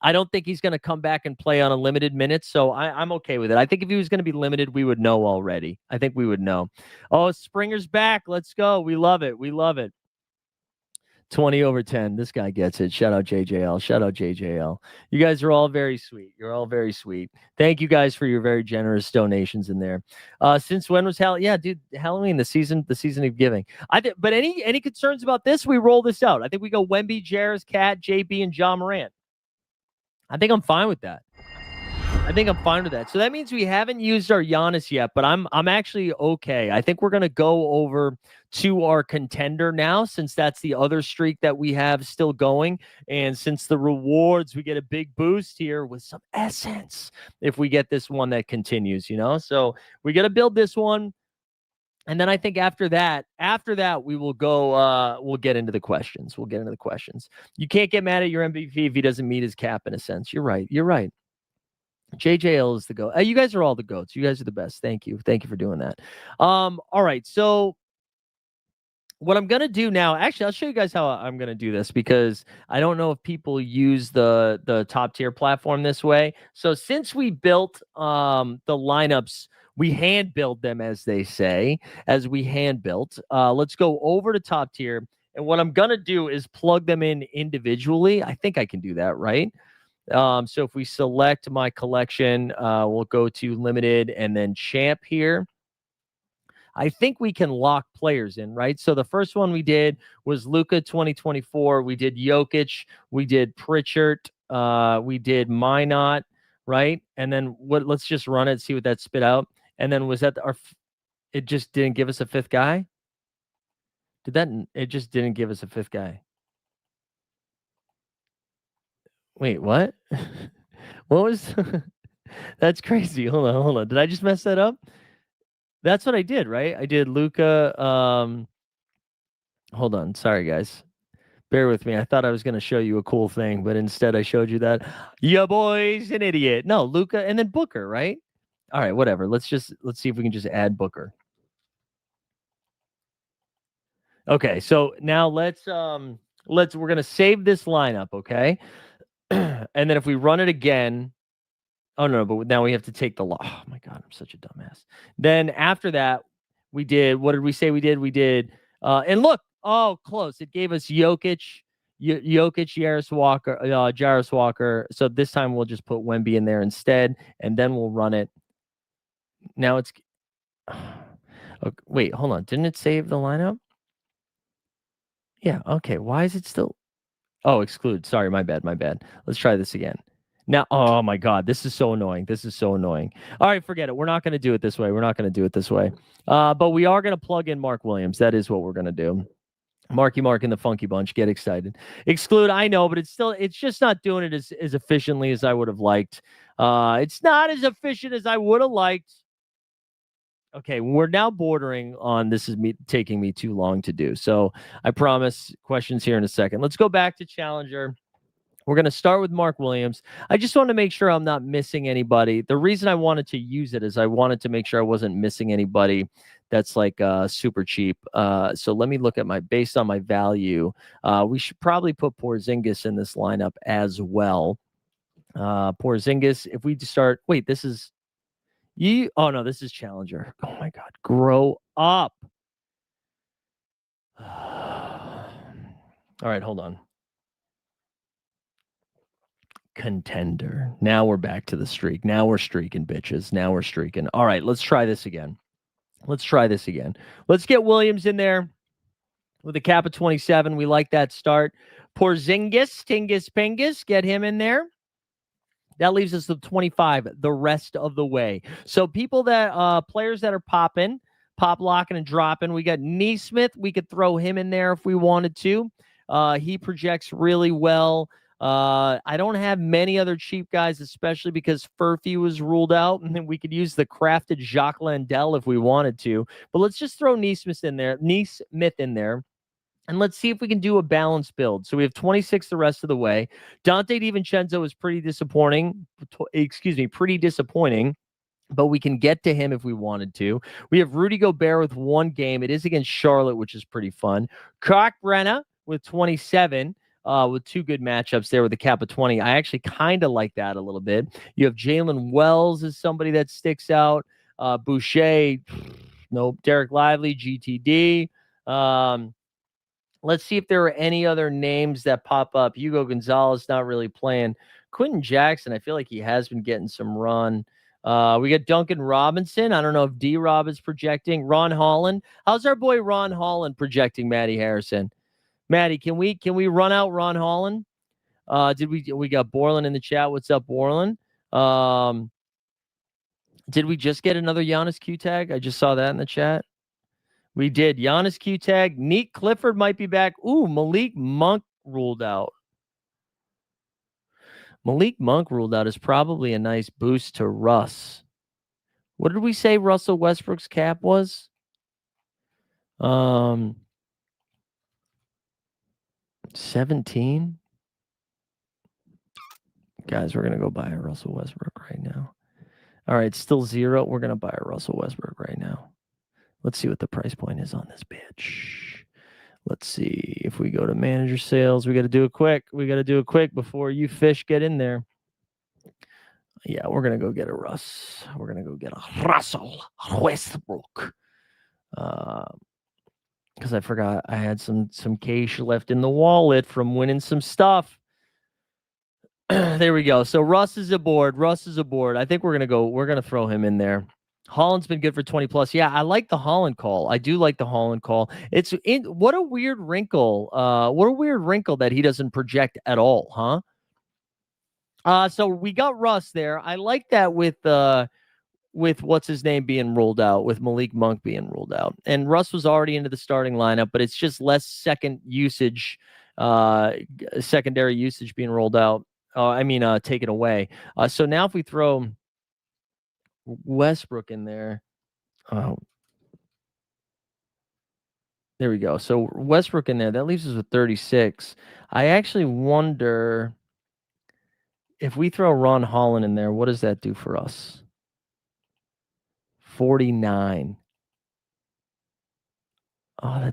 I don't think he's going to come back and play on a limited minutes, so I'm okay with it. I think if he was going to be limited, we would know already. I think we would know. Oh, Springer's back. Let's go. We love it. 20/10. This guy gets it. Shout out JJL. Shout out JJL. You guys are all very sweet. You're all very sweet. Thank you guys for your very generous donations in there. Since when was Halloween? Yeah, dude, Halloween, the season of giving. But any concerns about this? We roll this out. I think we go Wemby, Jarris, Cat, JB, and John Morant. I think I'm fine with that. So that means we haven't used our Giannis yet, but I'm actually okay. I think we're gonna go over to our contender now, since that's the other streak that we have still going, and since the rewards, we get a big boost here with some essence if we get this one that continues. So we got to build this one. And then I think after that, we will go, we'll get into the questions. You can't get mad at your MVP if he doesn't meet his cap, in a sense. You're right. JJL is the GOAT. You guys are all the GOATs. You guys are the best. Thank you for doing that. All right. So what I'm going to do now, actually, I'll show you guys how I'm going to do this, because I don't know if people use the top tier platform this way. So since we built the lineups, we hand build them, as they say, as we hand built. Let's go over to top tier. And what I'm going to do is plug them in individually. I think I can do that, right? So if we select my collection, we'll go to limited and then champ here. I think we can lock players in, right? So the first one we did was Luka 2024. We did Jokic. We did Pritchard. We did Minot, right? And then let's just run it, see what that spit out. And then was that it just didn't give us a fifth guy? It just didn't give us a fifth guy. Wait, what? What was that's crazy. Hold on. Did I just mess that up? That's what I did, right? I did Luka. Hold on. Sorry, guys. Bear with me. I thought I was going to show you a cool thing, but instead I showed you that. Ya boy's an idiot. No, Luka and then Booker, right? All right, whatever. Let's see if we can just add Booker. Okay, so now we're going to save this lineup, okay? And then if we run it again, oh no, but now we have to take the oh my god, I'm such a dumbass. Then after that, we did, what did we say we did? We did and look, close. It gave us Jokic, Jarris Walker. So this time we'll just put Wemby in there instead, and then we'll run it. Now it's okay, wait, hold on. Didn't it save the lineup? Yeah, okay. Why is it still exclude? Sorry, my bad. Let's try this again. Now, oh my god, this is so annoying. All right, forget it. We're not going to do it this way. But we are going to plug in Mark Williams. That is what we're going to do. Marky Mark and the Funky Bunch. Get excited. Exclude, I know, but it's just not doing it as efficiently as I would have liked. It's not as efficient as I would have liked. Okay, we're now bordering on this is taking me too long to do. So I promise questions here in a second. Let's go back to Challenger. We're going to start with Mark Williams. I just want to make sure I'm not missing anybody. The reason I wanted to use it is I wanted to make sure I wasn't missing anybody that's like super cheap. So let me look at based on my value. We should probably put Porzingis in this lineup as well. Porzingis, if we start, wait, this is oh no, this is Challenger. Oh my God, grow up. All right, hold on. Contender. Now we're back to the streak. Now we're streaking, bitches. Now we're streaking. All right, let's try this again. Let's get Williams in there with a cap of 27. We like that start. Porzingis, Tingus Pingus, get him in there. That leaves us with 25 the rest of the way. So people players that are pop locking and dropping. We got Neesmith. We could throw him in there if we wanted to. He projects really well. I don't have many other cheap guys, especially because Furphy was ruled out, and then we could use the crafted Jacques Landell if we wanted to. But let's just throw Neesmith in there. And let's see if we can do a balanced build. So we have 26 the rest of the way. Dante DiVincenzo is pretty disappointing, but we can get to him if we wanted to. We have Rudy Gobert with 1 game. It is against Charlotte, which is pretty fun. Kalkbrenner with 27, with 2 good matchups there with a cap of 20. I actually kind of like that a little bit. You have Jalen Wells as somebody that sticks out. Boucher, nope. Derek Lively, GTD. Let's see if there are any other names that pop up. Hugo Gonzalez not really playing. Quentin Jackson, I feel like he has been getting some run. We got Duncan Robinson. I don't know if D-Rob is projecting. Ron Holland. How's our boy Ron Holland projecting, Matty Harrison? Matty, can we run out Ron Holland? We got Borland in the chat. What's up, Borland? Did we just get another Giannis Q tag? I just saw that in the chat. We did. Giannis Q tag. Neat Clifford might be back. Ooh, Malik Monk ruled out. Malik Monk ruled out is probably a nice boost to Russ. What did we say Russell Westbrook's cap was? 17. Guys, we're going to go buy a Russell Westbrook right now. All right, still 0. We're going to buy a Russell Westbrook right now. Let's see what the price point is on this bitch. Let's see if we go to manager sales. We got to do it quick. We got to do it quick before you fish get in there. Yeah, we're going to go get a Russ. We're going to go get a Russell Westbrook. Because I forgot I had some cash left in the wallet from winning some stuff. There we go. So Russ is aboard. I think we're going to throw him in there. Holland's been good for 20 plus. Yeah, I like the Holland call. I do like the Holland call. What a weird wrinkle. What a weird wrinkle that he doesn't project at all, huh? So we got Russ there. I like that with what's his name being ruled out, with Malik Monk being ruled out. And Russ was already into the starting lineup, but it's just less secondary usage being rolled out. Taken away. So now if we throw Westbrook in there. Oh, there we go. So Westbrook in there, that leaves us with 36. I actually wonder if we throw Ron Holland in there, what does that do for us? 49. Oh,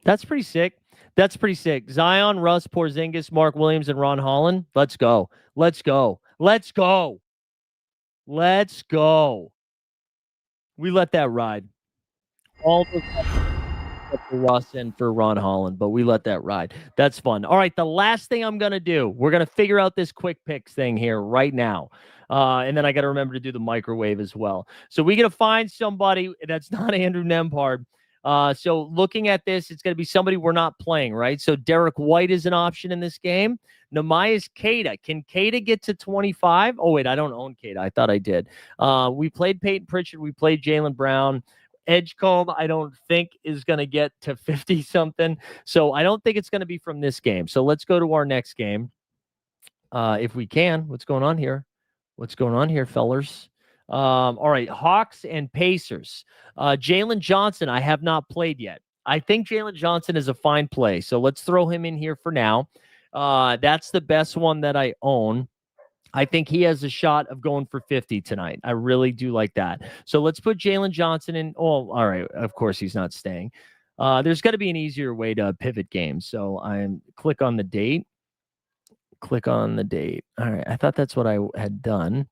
that's pretty sick. That's pretty sick. Zion, Russ, Porzingis, Mark Williams, and Ron Holland. Let's go. Let's go. Let's go. Let's go. We let that ride. All those for Russ and for Ron Holland, but we let that ride. That's fun. All right, the last thing I'm going to do, we're going to figure out this quick picks thing here right now. And then I got to remember to do the microwave as well. So we got to find somebody that's not Andrew Nembhard. So looking at this, it's going to be somebody we're not playing, right? So Derek White is an option in this game. Namias Queta. Can Queta get to 25? Oh, wait, I don't own Queta. I thought I did. We played Peyton Pritchard. We played Jaylen Brown. Edgecombe, I don't think is going to get to 50-something. So I don't think it's going to be from this game. So let's go to our next game. If we can. What's going on here? What's going on here, fellers? All right, Hawks and Pacers. Jalen Johnson, I have not played yet. I think Jalen Johnson is a fine play. So let's throw him in here for now. That's the best one that I own. I think he has a shot of going for 50 tonight. I really do like that. So let's put Jalen Johnson in. Oh, all right. Of course, he's not staying. There's got to be an easier way to pivot games. So I'm click on the date. Click on the date. All right. I thought that's what I had done.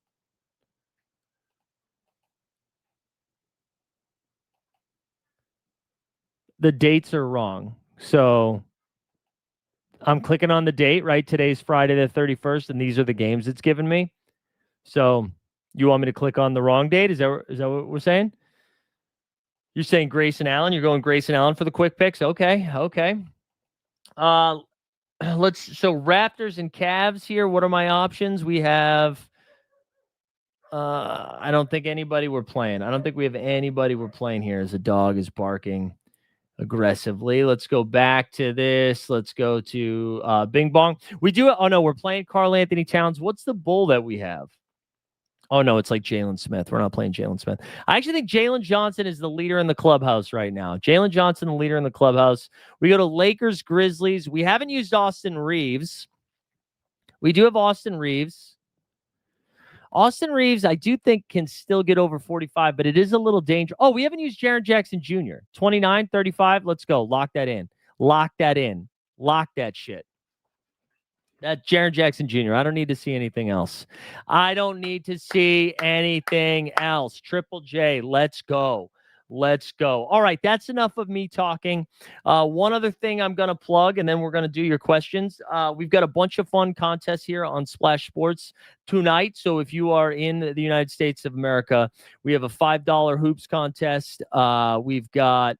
The dates are wrong. So I'm clicking on the date, right? Today's Friday the 31st, and these are the games it's given me. So you want me to click on the wrong date? Is that what we're saying? You're saying Grayson Allen? You're going Grayson Allen for the quick picks? Okay. So Raptors and Cavs here. What are my options? We have I don't think anybody we're playing. I don't think we have anybody we're playing here as a dog is barking aggressively. Let's go back to this. Let's go to Bing Bong. We do it. Oh no, we're playing Karl Anthony Towns. What's the bull that we have? Oh no, it's like Jalen Smith. We're not playing Jalen Smith. I actually think Jalen Johnson is the leader in the clubhouse right now. Jalen Johnson, the leader in the clubhouse. We go to Lakers, Grizzlies. We haven't used Austin Reeves. We do have Austin Reeves. Austin Reeves, I do think, can still get over 45, but it is a little dangerous. Oh, we haven't used Jaren Jackson Jr. 29, 35. Let's go. Lock that in. Lock that in. Lock that shit. That's Jaren Jackson Jr. I don't need to see anything else. I don't need to see anything else. Triple J, let's go. Let's go. All right, that's enough of me talking. One other thing I'm going to plug, and then we're going to do your questions. We've got a bunch of fun contests here on Splash Sports tonight. So if you are in the United States of America, we have a $5 hoops contest. We've got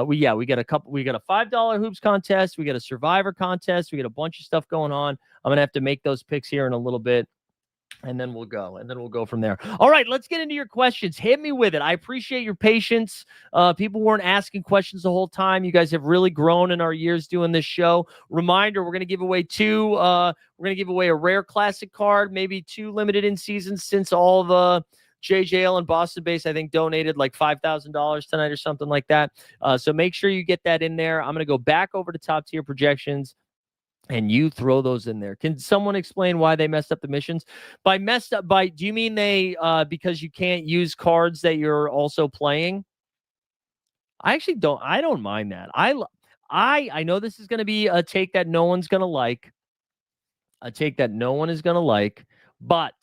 we got a couple. We got a $5 hoops contest. We got a Survivor contest. We got a bunch of stuff going on. I'm gonna have to make those picks here in a little bit. And then we'll go from there. All right, let's get into your questions. Hit me with it. I appreciate your patience. People weren't asking questions the whole time. You guys have really grown in our years doing this show. Reminder, we're going to give away a rare classic card, maybe 2 limited in seasons, since all the JJL and Boston base, I think, donated like $5,000 tonight or something like that. So make sure you get that in there. I'm going to go back over to top tier projections, and you throw those in there. Can someone explain why they messed up the missions? Do you mean they, because you can't use cards that you're also playing? I don't mind that. I know this is going to be a take that no one's going to like, but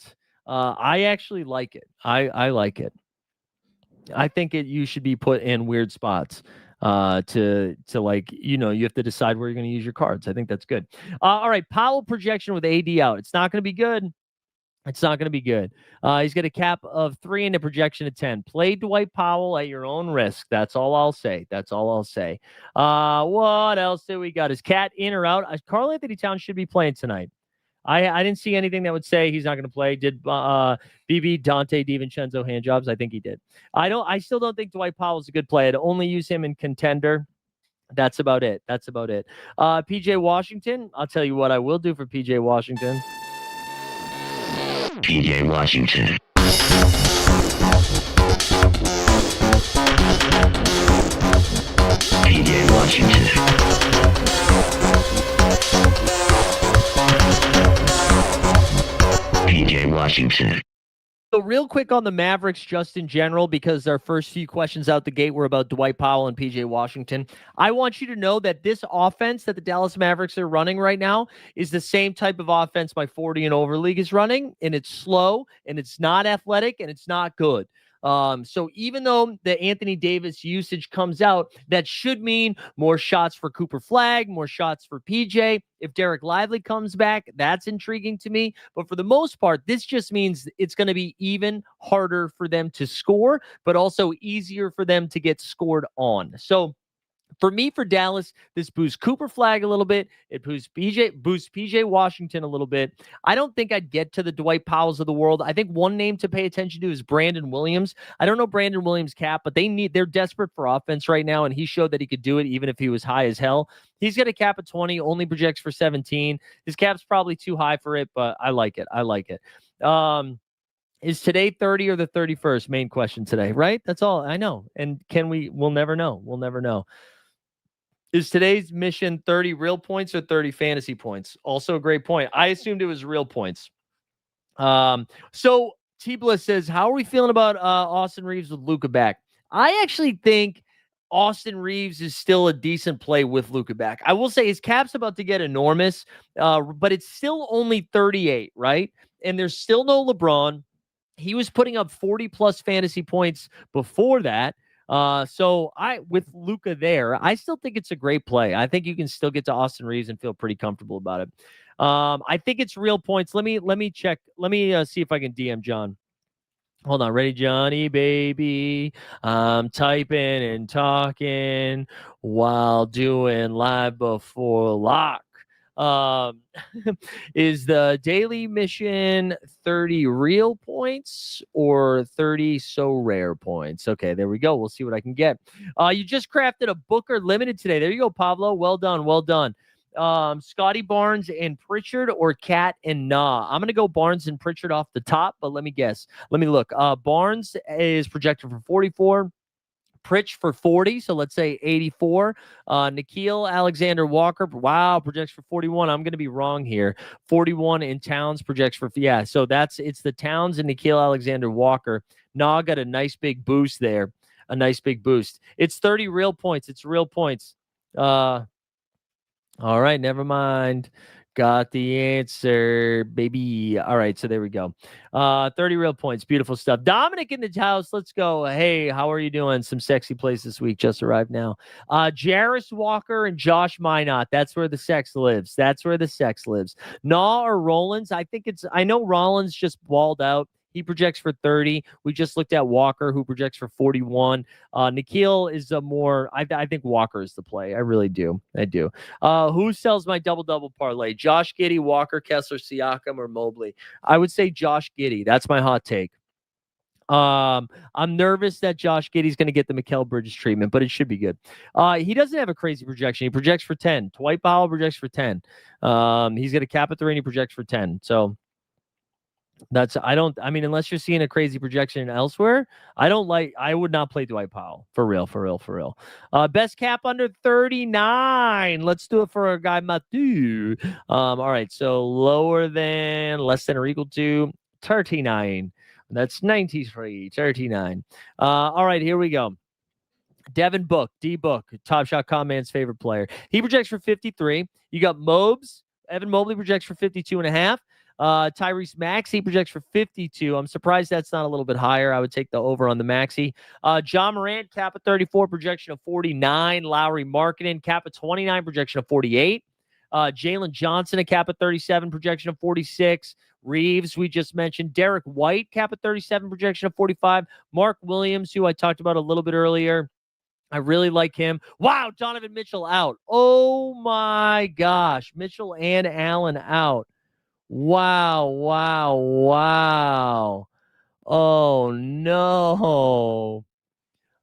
I actually like it. I like it. I think you should be put in weird spots to like, you have to decide where you're going to use your cards. I think that's good. All right, Powell projection with AD out. It's not going to be good. He's got a cap of 3 and a projection of 10. Play Dwight Powell at your own risk. That's all I'll say. What else do we got? Is Cat in or out? Karl Anthony Towns should be playing tonight. I didn't see anything that would say he's not going to play. Did BB Dante DiVincenzo hand jobs? I think he did. I still don't think Dwight Powell's a good play. I'd only use him in contender. That's about it. PJ Washington. I'll tell you what I will do for PJ Washington. PJ Washington. PJ Washington. So real quick on the Mavericks, just in general, because our first few questions out the gate were about Dwight Powell and PJ Washington. I want you to know that this offense that the Dallas Mavericks are running right now is the same type of offense my 40 and over league is running, and it's slow, and it's not athletic, and it's not good. So even though the Anthony Davis usage comes out, that should mean more shots for Cooper Flagg, more shots for PJ. If Derek Lively comes back, that's intriguing to me. But for the most part, this just means it's going to be even harder for them to score, but also easier for them to get scored on. So for me, for Dallas, this boosts Cooper Flagg a little bit. It boosts PJ Washington a little bit. I don't think I'd get to the Dwight Powells of the world. I think one name to pay attention to is Brandon Williams. I don't know Brandon Williams' cap, but they're desperate for offense right now, and he showed that he could do it even if he was high as hell. He's got a cap of 20, only projects for 17. His cap's probably too high for it, but I like it. Is today 30 or the 31st? Main question today, right? That's all I know. And we'll never know. Is today's mission 30 real points or 30 fantasy points? Also a great point. I assumed it was real points. So T-Bliss says, how are we feeling about Austin Reeves with Luka back? I actually think Austin Reeves is still a decent play with Luka back. I will say his cap's about to get enormous, but it's still only 38, right? And there's still no LeBron. He was putting up 40-plus fantasy points before that. So with Luka there, I still think it's a great play. I think you can still get to Austin Reeves and feel pretty comfortable about it. I think it's real points. Let me check. Let me see if I can DM John. Hold on. Ready, Johnny, baby? I'm typing and talking while doing live before lock. Is the daily mission 30 real points or 30 so rare points? Okay, there we go. We'll see what I can get. You just crafted a Booker limited today. There you go, Pablo. Well done. Scotty Barnes and Pritchard or Cat and Nah? I'm going to go Barnes and Pritchard off the top, but let me guess. Let me look. Barnes is projected for 44. Pritch for 40, so let's say 84. Nickeil Alexander-Walker, wow, projects for 41. I'm going to be wrong here. 41 in Towns projects for, so it's the Towns and Nickeil Alexander-Walker. Nah got a nice big boost there, It's 30 real points. All right, never mind. Got the answer, baby. All right, so there we go. 30 real points. Beautiful stuff. Dominic in the house. Let's go. Hey, how are you doing? Some sexy plays this week. Just arrived now. Jarris Walker and Josh Minot. That's where the sex lives. That's where the sex lives. Naw or Rollins? I know Rollins just balled out. He projects for 30. We just looked at Walker, who projects for 41. Nikhil is a more, I think Walker is the play. I really do. I do. Who sells my double-double parlay? Josh Giddey, Walker, Kessler, Siakam, or Mobley? I would say Josh Giddey. That's my hot take. I'm nervous that Josh Giddey's going to get the Mikal Bridges treatment, but it should be good. He doesn't have a crazy projection. He projects for 10. Dwight Powell projects for 10. He's going to cap at 3 and he projects for 10. So unless you're seeing a crazy projection elsewhere, I would not play Dwight Powell. For real. Best cap under 39. Let's do it for a guy, Matthew. All right. So less than or equal to 39. That's 93, 39. All right, here we go. Devin Book, D-Book, Top Shot Command's favorite player. He projects for 53. You got Mobes. Evan Mobley projects for 52.5. Tyrese Maxey projects for 52. I'm surprised that's not a little bit higher. I would take the over on the Maxey. John Morant, cap at 34, projection of 49. Lowry Markkanen, cap at 29, projection of 48. Jalen Johnson, a cap at 37, projection of 46. Reeves, we just mentioned. Derek White, cap at 37, projection of 45. Mark Williams, who I talked about a little bit earlier. I really like him. Wow, Donovan Mitchell out. Oh, my gosh. Mitchell and Allen out. Wow. Oh, no.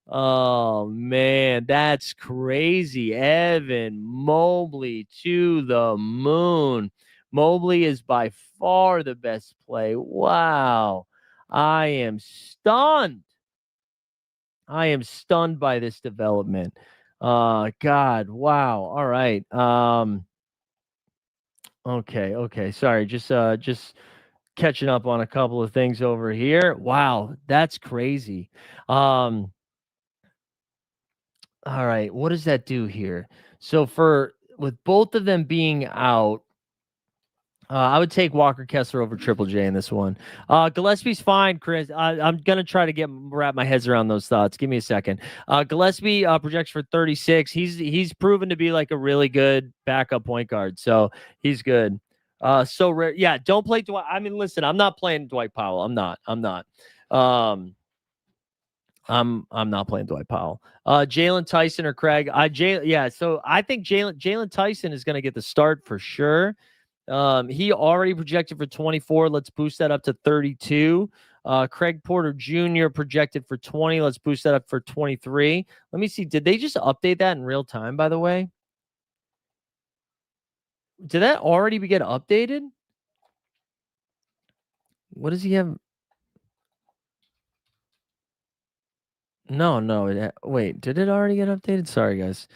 Oh, man, that's crazy. Evan Mobley to the moon. Mobley is by far the best play. Wow. I am stunned. By this development. God, wow. All right. Okay. Sorry, just catching up on a couple of things over here. Wow, that's crazy. All right, what does that do here? So with both of them being out, I would take Walker Kessler over Triple J in this one. Gillespie's fine, Chris. I'm going to try to wrap my heads around those thoughts. Give me a second. Gillespie projects for 36. He's proven to be like a really good backup point guard, so he's good. So rare. Yeah, don't play Dwight. I mean, listen, I'm not playing Dwight Powell. I'm not. I'm not playing Dwight Powell. Jalen Tyson or Craig. So I think Jalen Tyson is going to get the start for sure. He already projected for 24. Let's boost that up to 32. Craig Porter Jr. projected for 20. Let's boost that up for 23. Let me see. Did they just update that in real time, by the way? Did that already get updated? What does he have? No. Wait, did it already get updated? Sorry, guys.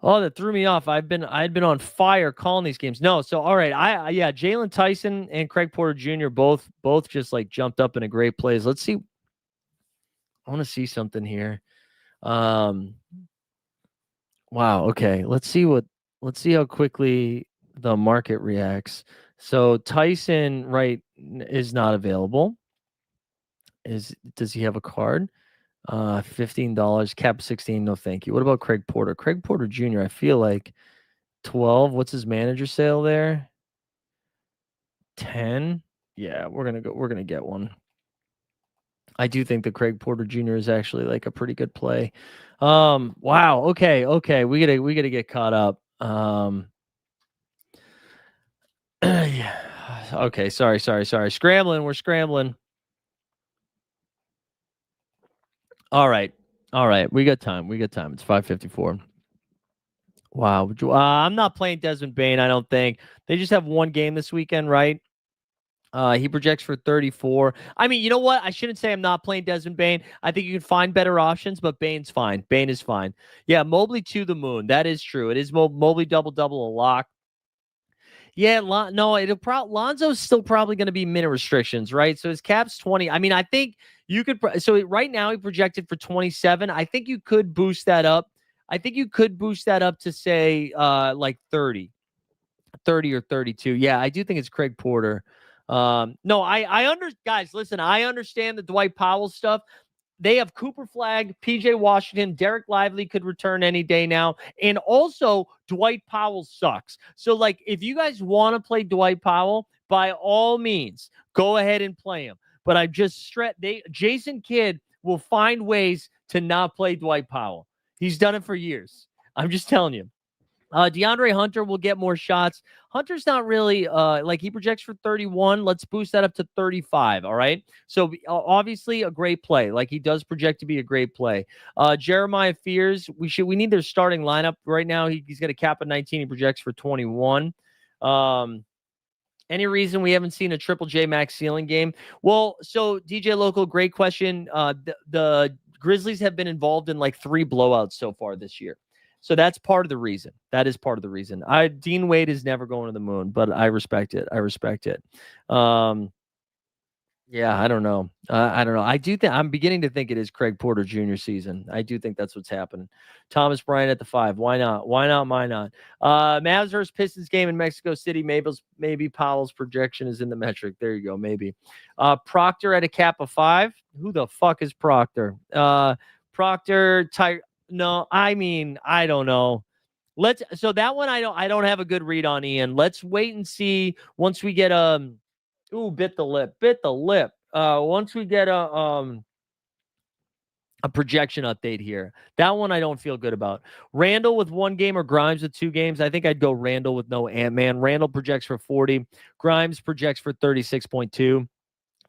Oh, that threw me off. I'd been on fire calling these games. No, so all right. Jalen Tyson and Craig Porter Jr. both just like jumped up in a great plays. Let's see. I want to see something here. Wow. Okay. Let's see how quickly the market reacts. So Tyson, right, is not available. Does he have a card? $15, cap 16. No, thank you. What about Craig Porter? Craig Porter Jr. I feel like 12. What's his manager sale there? 10. Yeah, we're gonna get one. I do think that Craig Porter Jr. is actually like a pretty good play. Wow. Okay. We gotta get caught up. Yeah. Okay. Sorry. Scrambling. We're scrambling. All right. We got time. It's 5:54. Wow. I'm not playing Desmond Bane. I don't think they just have one game this weekend, right? He projects for 34. I mean, you know what? I shouldn't say I'm not playing Desmond Bane. I think you can find better options, but Bane's fine. Bane is fine. Yeah, Mobley to the moon. That is true. It is Mobley double-double a lock. Yeah, Lonzo's still probably going to be minute restrictions, right? So his cap's 20. I mean, I think you could. So right now he projected for 27. I think you could boost that up. To say like 30. 30 or 32. Yeah, I do think it's Craig Porter. No, guys, listen, I understand the Dwight Powell stuff. They have Cooper Flagg, PJ Washington, Derek Lively could return any day now. And also, Dwight Powell sucks. So, like, if you guys want to play Dwight Powell, by all means, go ahead and play him. But I just Jason Kidd will find ways to not play Dwight Powell. He's done it for years. I'm just telling you. DeAndre Hunter will get more shots. Hunter's not really he projects for 31. Let's boost that up to 35. All right. So obviously a great play. Like he does project to be a great play. Jeremiah Fears, we need their starting lineup right now. He's got a cap of 19. He projects for 21. Any reason we haven't seen a Triple J max ceiling game? Well, so DJ Local, great question. The Grizzlies have been involved in like 3 blowouts so far this year. So that's part of the reason. That is part of the reason. Dean Wade is never going to the moon, but I respect it. Yeah, I don't know. I don't know. I do think I'm beginning to think it is Craig Porter Jr. season. I do think that's what's happening. Thomas Bryant at the 5. Why not? Why not? Why not? Mavs versus Pistons game in Mexico City. Maybe Powell's projection is in the metric. There you go. Maybe. Proctor at a cap of 5. Who the fuck is Proctor? Proctor. No, I mean, I don't know. So that one I don't have a good read on, Ian. Let's wait and see once we get bit the lip. Once we get a projection update here. That one I don't feel good about. Randall with 1 game or Grimes with 2 games. I think I'd go Randall with no Ant-Man. Randall projects for 40. Grimes projects for 36.2.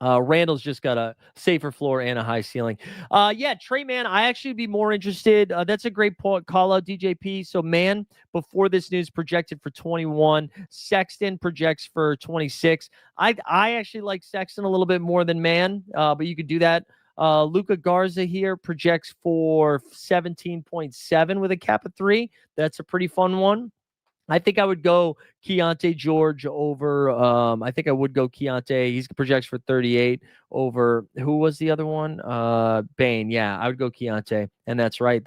Randall's just got a safer floor and a high ceiling. Trey Mann, I actually be more interested. That's a great call out, DJP. So Mann, before this news, projected for 21. Sexton projects for 26. I actually like Sexton a little bit more than Mann, but you could do that. Luka Garza here projects for 17.7 with a cap of 3. That's a pretty fun one. I think I would go Keontae George over. I think I would go Keontae. He projects for 38 over. Who was the other one? Bane. Yeah, I would go Keontae. And that's right.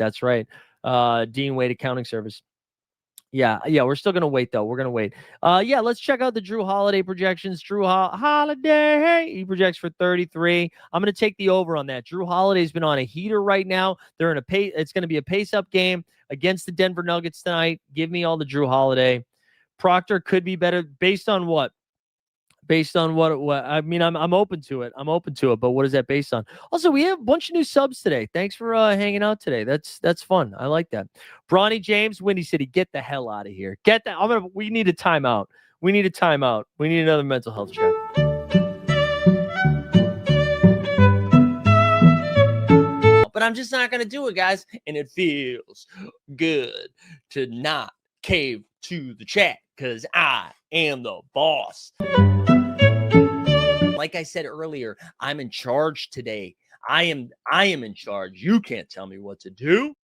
Dean Wade Accounting Service. Yeah. We're still gonna wait though. We're gonna wait. Let's check out the Drew Holiday projections. Drew Holiday, he projects for 33. I'm gonna take the over on that. Drew Holiday's been on a heater right now. They're in a pace. It's gonna be a pace-up game against the Denver Nuggets tonight. Give me all the Drew Holiday. Proctor could be better based on what? Based on what I mean, I'm open to it. But what is that based on? Also, we have a bunch of new subs today. Thanks for hanging out today. That's fun. I like that. Bronny James, Windy City, get the hell out of here. We need a timeout. We need another mental health check. But I'm just not gonna do it, guys. And it feels good to not cave to the chat because I am the boss. Like I said earlier, I'm in charge today. I am in charge. You can't tell me what to do.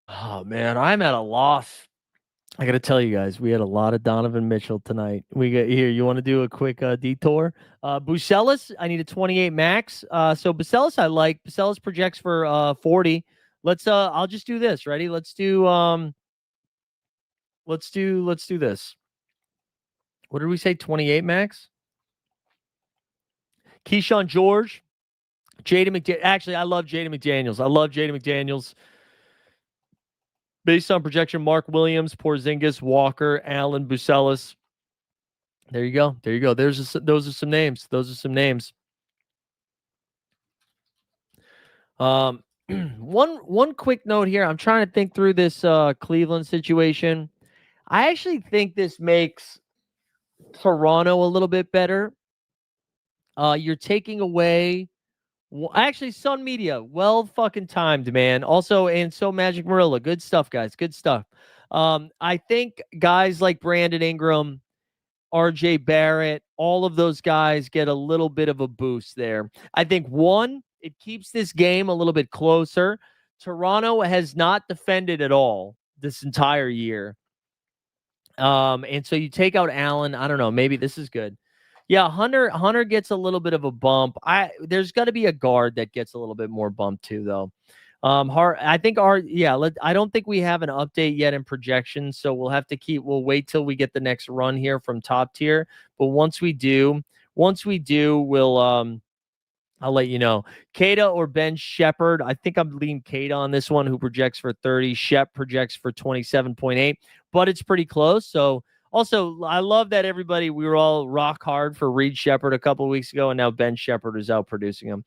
Oh man, I'm at a loss. I got to tell you guys, we had a lot of Donovan Mitchell tonight. We got here. You want to do a quick detour? Bucelis, I need a 28 max. So Bucelis, I like. Bucelis projects for 40. Let's I'll just do this. Ready? Let's do this. What did we say? 28 max? Keyshawn George, Jaden McDaniels. Actually, I love Jaden McDaniels. Based on projection, Mark Williams, Porzingis, Walker, Allen, Bucelis. There you go. Those are some names. One quick note here. I'm trying to think through this Cleveland situation. I actually think this makes Toronto a little bit better. You're taking away. Actually, Sun Media, well fucking timed, man. Also, and so Magic Marilla, good stuff, guys. Good stuff. I think guys like Brandon Ingram, RJ Barrett, all of those guys get a little bit of a boost there. I think it keeps this game a little bit closer. Toronto has not defended at all this entire year. And so you take out Allen. I don't know. Maybe this is good. Yeah, Hunter gets a little bit of a bump. There's got to be a guard that gets a little bit more bump too, though. I think I don't think we have an update yet in projections, so we'll wait till we get the next run here from top tier. But once we do, I'll let you know. Kada or Ben Shepard. I think I'm leaning Kada on this one, who projects for 30. Shep projects for 27.8, but it's pretty close. So also, I love that we were all rock hard for Reed Shepard a couple of weeks ago, and now Ben Shepard is out producing him.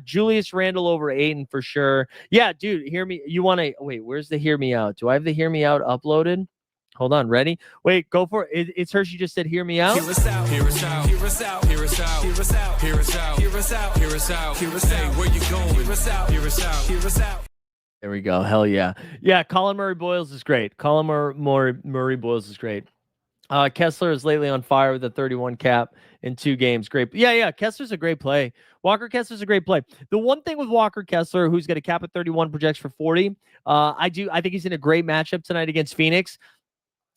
Julius Randle over Aiden for sure. Yeah, dude, hear me. You want to wait? Where's the hear me out? Do I have the hear me out uploaded? Hold on, ready? Wait, go for it. It's her. She just said, "Hear me out." Hear us out. Hear us out. Hear us out. Hear us out. Hear us out. Hear us out. Hear us out. Hear us out. Hear us out. Where you going? Hear us out. Hear us out. Hear us out. There we go. Hell yeah. Yeah, Colin Murray Boyles is great. Colin Murray Boyles is great. Kessler is lately on fire with a 31 cap in 2 games. Great. Yeah. Kessler's a great play. Walker Kessler's a great play. The one thing with Walker Kessler, who's got a cap at 31, projects for 40. I think he's in a great matchup tonight against Phoenix.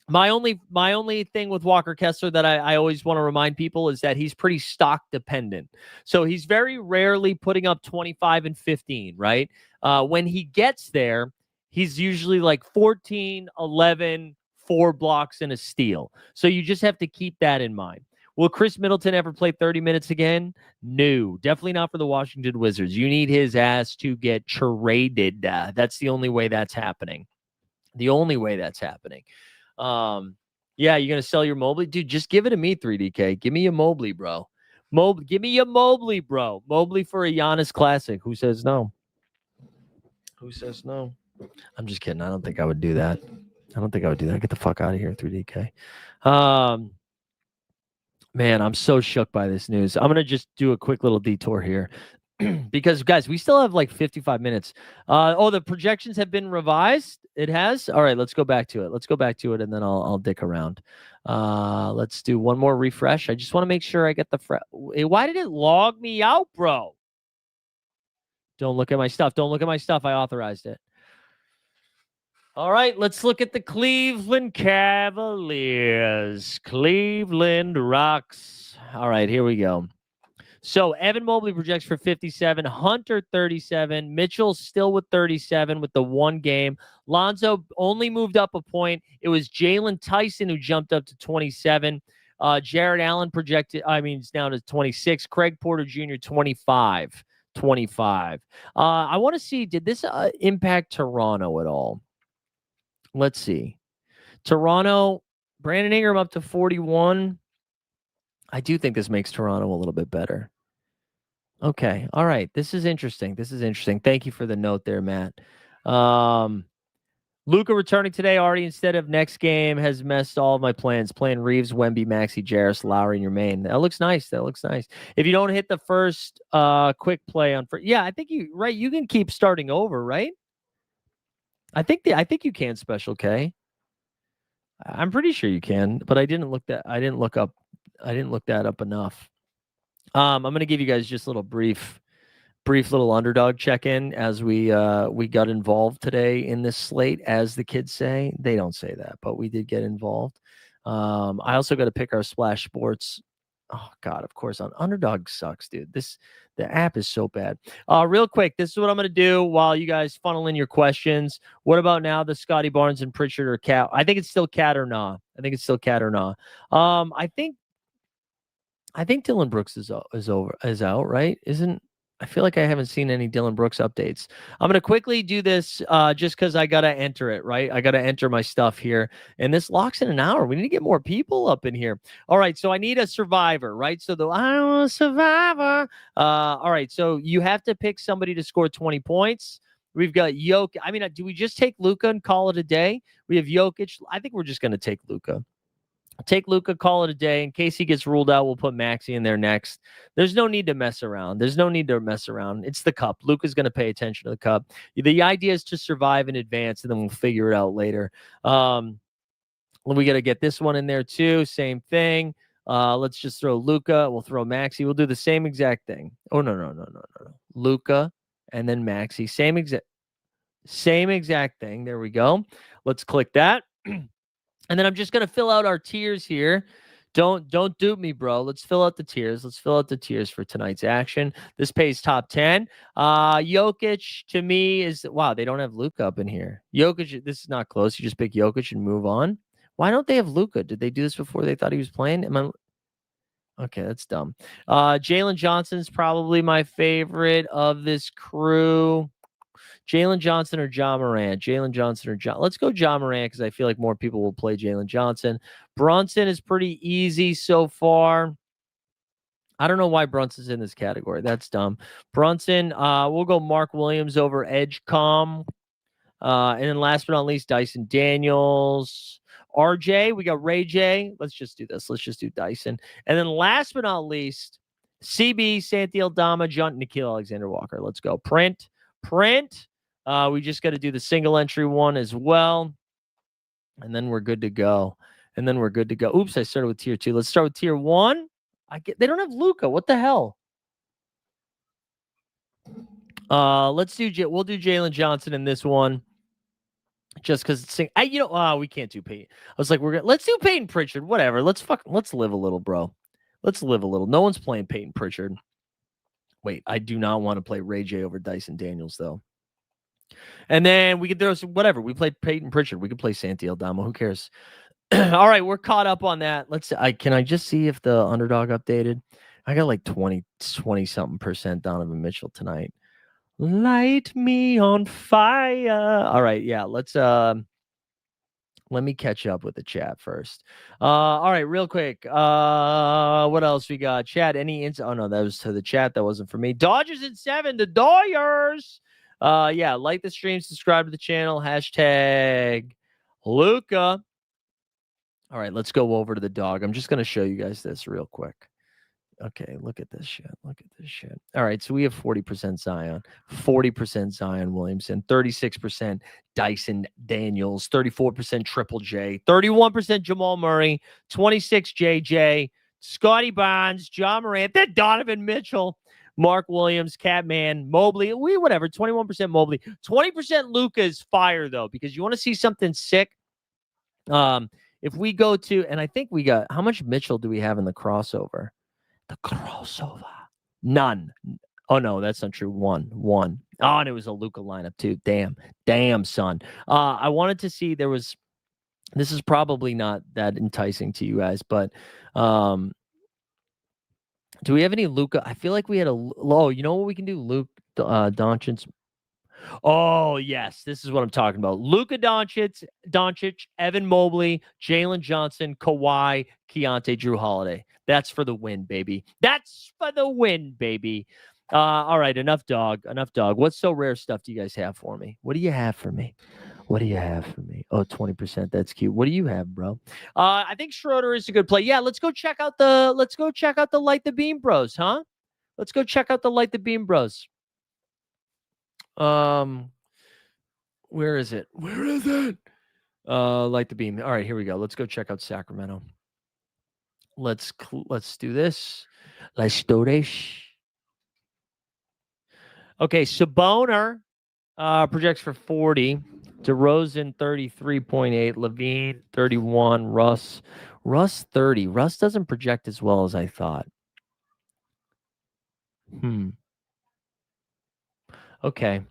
My only thing with Walker Kessler that I always want to remind people is that he's pretty stock dependent. So he's very rarely putting up 25 and 15, right? When he gets there, he's usually like 14, 11, 4 blocks and a steal. So you just have to keep that in mind. Will Chris Middleton ever play 30 minutes again? No, definitely not for the Washington Wizards. You need his ass to get traded. That's the only way that's happening. Yeah, you're gonna sell your Mobley, dude. Just give it to me, 3DK. Give me a Mobley, bro. Give me a Mobley, bro. Mobley for a Giannis Classic. Who says no? I'm just kidding. I don't think I would do that. Get the fuck out of here, 3DK. Man, I'm so shook by this news. I'm gonna just do a quick little detour here. Because guys, we still have like 55 minutes. The projections have been revised. It has. All right, let's go back to it. And then I'll dick around. Let's do one more refresh. I just want to make sure I get the why did it log me out, bro? Don't look at my stuff. I authorized it. All right, let's look at the Cleveland Cavaliers. Cleveland rocks. All right, here we go. So Evan Mobley projects for 57, Hunter 37, Mitchell still with 37 with the 1 game. Lonzo only moved up a point. It was Jalen Tyson who jumped up to 27. Jared Allen it's now to 26. Craig Porter Jr. 25. I want to see, did this impact Toronto at all? Let's see. Toronto, Brandon Ingram up to 41. I do think this makes Toronto a little bit better. Okay. All right. This is interesting. Thank you for the note there, Matt. Luka returning today already instead of next game has messed all of my plans. Playing Reeves, Wemby, Maxey, Jarris, Lowry in your main. That looks nice. If you don't hit the first quick play on I think you can keep starting over, right? I think you can special K. I'm pretty sure you can, but I didn't look that up enough. I'm going to give you guys just a little brief little underdog check-in as we got involved today in this slate, as the kids say. They don't say that, but we did get involved. I also got to pick our Splash Sports. Oh God, of course, on Underdog sucks, dude. The app is so bad. Real quick, this is what I'm going to do while you guys funnel in your questions. What about now the Scotty Barnes and Pritchard or Cat? I think it's still Cat or Nah. I think Dylan Brooks is out, right? I feel like I haven't seen any Dylan Brooks updates. I'm going to quickly do this just because I got to enter it, right? I got to enter my stuff here. And this locks in an hour. We need to get more people up in here. All right. So I need a survivor, right? So I'm a survivor. All right. So you have to pick somebody to score 20 points. We've got Jokic. I mean, do we just take Luka and call it a day? We have Jokic. I think we're just going to take Luka. Take Luka, call it a day. In case he gets ruled out, we'll put Maxey in there next. There's no need to mess around. It's the cup. Luka's going to pay attention to the cup. The idea is to survive in advance, and then we'll figure it out later. We got to get this one in there too. Same thing. Let's just throw Luka. We'll throw Maxey. We'll do the same exact thing. Oh, no. Luka and then Maxey. Same exact thing. There we go. Let's click that. And then I'm just going to fill out our tiers here Don't dupe me, bro. Let's fill out the tiers. Let's fill out the tiers for tonight's action. This pays top 10. Jokic to me is wow, they don't have Luka up in here. Jokic, this is not close. You just pick Jokic and move on. Why don't they have Luka? Did they do this before they thought he was playing? Okay, that's dumb. Jalen Johnson's probably my favorite of this crew. Jalen Johnson or John Morant? Jalen Johnson or John? Let's go John Morant because I feel like more people will play Jalen Johnson. Brunson is pretty easy so far. I don't know why Brunson's in this category. That's dumb. Brunson, we'll go Mark Williams over Edgecom. And then last but not least, Dyson Daniels. RJ, we got Ray J. Let's just do this. Let's just do Dyson. And then last but not least, CB, Santi Aldama, John, Nikhil Alexander-Walker. Let's go. Print. We just got to do the single entry one as well. And then we're good to go. Oops, I started with tier 2. Let's start with tier 1. They don't have Luka. What the hell? We'll do Jalen Johnson in this one. Just because we can't do Peyton. I was like, let's do Peyton Pritchard. Whatever. Let's live a little, bro. Let's live a little. No one's playing Peyton Pritchard. Wait, I do not want to play Ray J over Dyson Daniels, though. And then we could throw whatever. We played Peyton Pritchard. We could play Santi Aldama. Who cares? All right, we're caught up on that. Can I just see if the underdog updated? I got like 20 something % Donovan Mitchell tonight. Light me on fire. All right, yeah, let me catch up with the chat first. All right, real quick. What else we got? Chat, any oh no, that was to the chat. That wasn't for me. Dodgers in 7, the Doyers. Yeah, like the stream, subscribe to the channel, hashtag Luka. All right, let's go over to the dog. I'm just gonna show you guys this real quick. Okay, look at this shit. All right, so we have 40% Zion, 40% Zion Williamson, 36% Dyson Daniels, 34% Triple J, 31% Jamal Murray, 26 JJ, Scotty Barnes, John Morant, then Donovan Mitchell, Mark Williams, Catman, Mobley, 21% Mobley, 20% Luka is fire though, because you want to see something sick. If we go to, and I think we got, how much Mitchell do we have in the crossover? The crossover. None. Oh, no, that's not true. One. Oh, and it was a Luka lineup, too. Damn, son. I wanted to see this is probably not that enticing to you guys, but do we have any Luka? I feel like we had you know what we can do? Luke Doncic. Oh, yes. This is what I'm talking about. Luka Doncic, Evan Mobley, Jalen Johnson, Kawhi, Keontae, Drew Holiday. That's for the win, baby. All right, enough dog. What so rare stuff do you guys have for me? What do you have for me? Oh, 20%. That's cute. What do you have, bro? I think Schroeder is a good play. Yeah, let's go check out the Light the Beam Bros, huh? Let's go check out the Light the Beam Bros. Where is it? Light the Beam. All right, here we go. Let's go check out Sacramento. Let's do this. Let's do this. Okay, Saboner projects for 40. DeRozan 33.8. Levine 31. Russ 30. Russ doesn't project as well as I thought. Okay.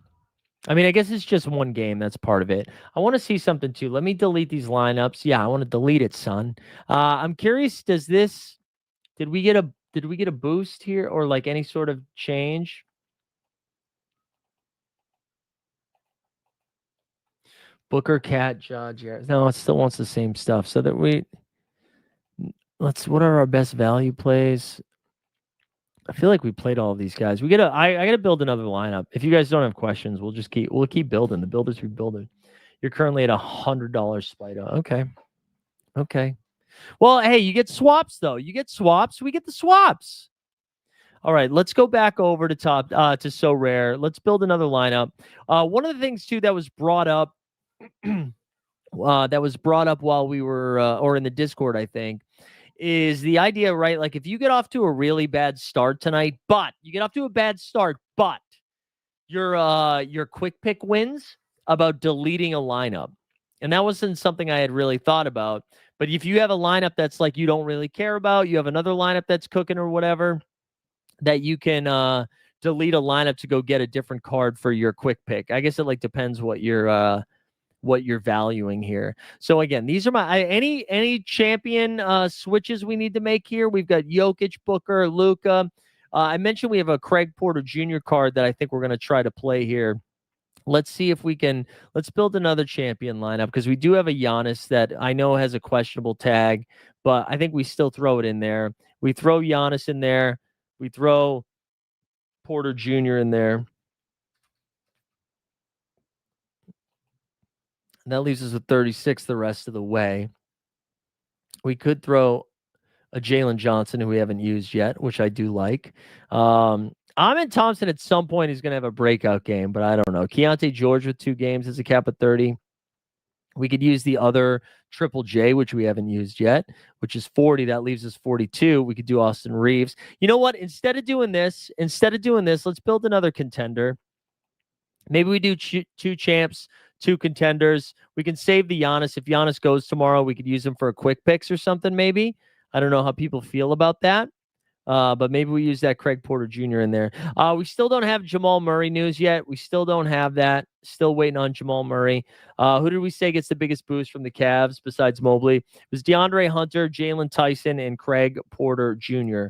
I mean, I guess it's just one game. That's part of it. I want to see something too. Let me delete these lineups. Yeah, I want to delete it, son. I'm curious. Did we get a boost here or like any sort of change? Booker, Cat, Judge. No, it still wants the same stuff. So that what are our best value plays? I feel like we played all of these guys. I gotta build another lineup. If you guys don't have questions, we'll keep building. The builders we building. You're currently at $100 Spider. Okay. Well, hey, you get swaps though. We get the swaps. All right, let's go back over to SORARE. Let's build another lineup. One of the things too that was brought up, while we were or in the Discord, I think, is the idea, right? Like if you get off to a really bad start tonight, but your quick pick wins about deleting a lineup. And that wasn't something I had really thought about. But if you have a lineup that's like you don't really care about, you have another lineup that's cooking or whatever, that you can delete a lineup to go get a different card for your quick pick. I guess it like depends what you're valuing here. So again, these are my any champion switches we need to make here. We've got Jokic, Booker, Luka. I mentioned we have a Craig Porter Jr. card that I think we're going to try to play here. Let's see if we can. Let's build another champion lineup because we do have a Giannis that I know has a questionable tag, but I think we still throw it in there. We throw Giannis in there. We throw Porter Jr. in there. And that leaves us with 36 the rest of the way. We could throw a Jalen Johnson who we haven't used yet, which I do like. Amen Thompson at some point is going to have a breakout game, but I don't know. Keontae George with 2 games is a cap of 30. We could use the other Triple J, which we haven't used yet, which is 40. That leaves us 42. We could do Austin Reeves. You know what? Instead of doing this, let's build another contender. Maybe we do 2 champs, 2 contenders. We can save the Giannis. If Giannis goes tomorrow, we could use him for a quick picks or something, maybe. I don't know how people feel about that. But maybe we use that Craig Porter Jr. in there. We still don't have Jamal Murray news yet. We still don't have that. Still waiting on Jamal Murray. Who did we say gets the biggest boost from the Cavs besides Mobley? It was DeAndre Hunter, Jalen Tyson, and Craig Porter Jr.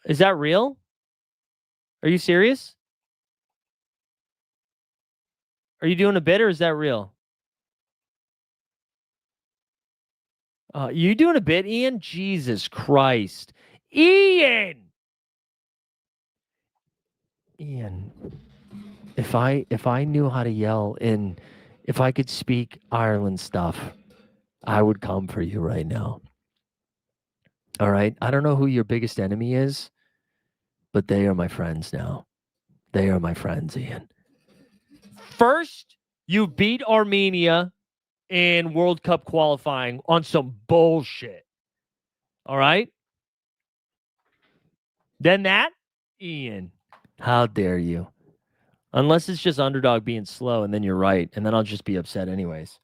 Is that real? Are you serious? Are you doing a bit or is that real? You doing a bit, Ian? Jesus Christ. Ian, if I knew how to yell and if I could speak Ireland stuff, I would come for you right now. All right? I don't know who your biggest enemy is, but they are my friends now. They are my friends, Ian. First, you beat Armenia in World Cup qualifying on some bullshit. All right? Then that, Ian, how dare you? Unless it's just underdog being slow, and then you're right, and then I'll just be upset anyways.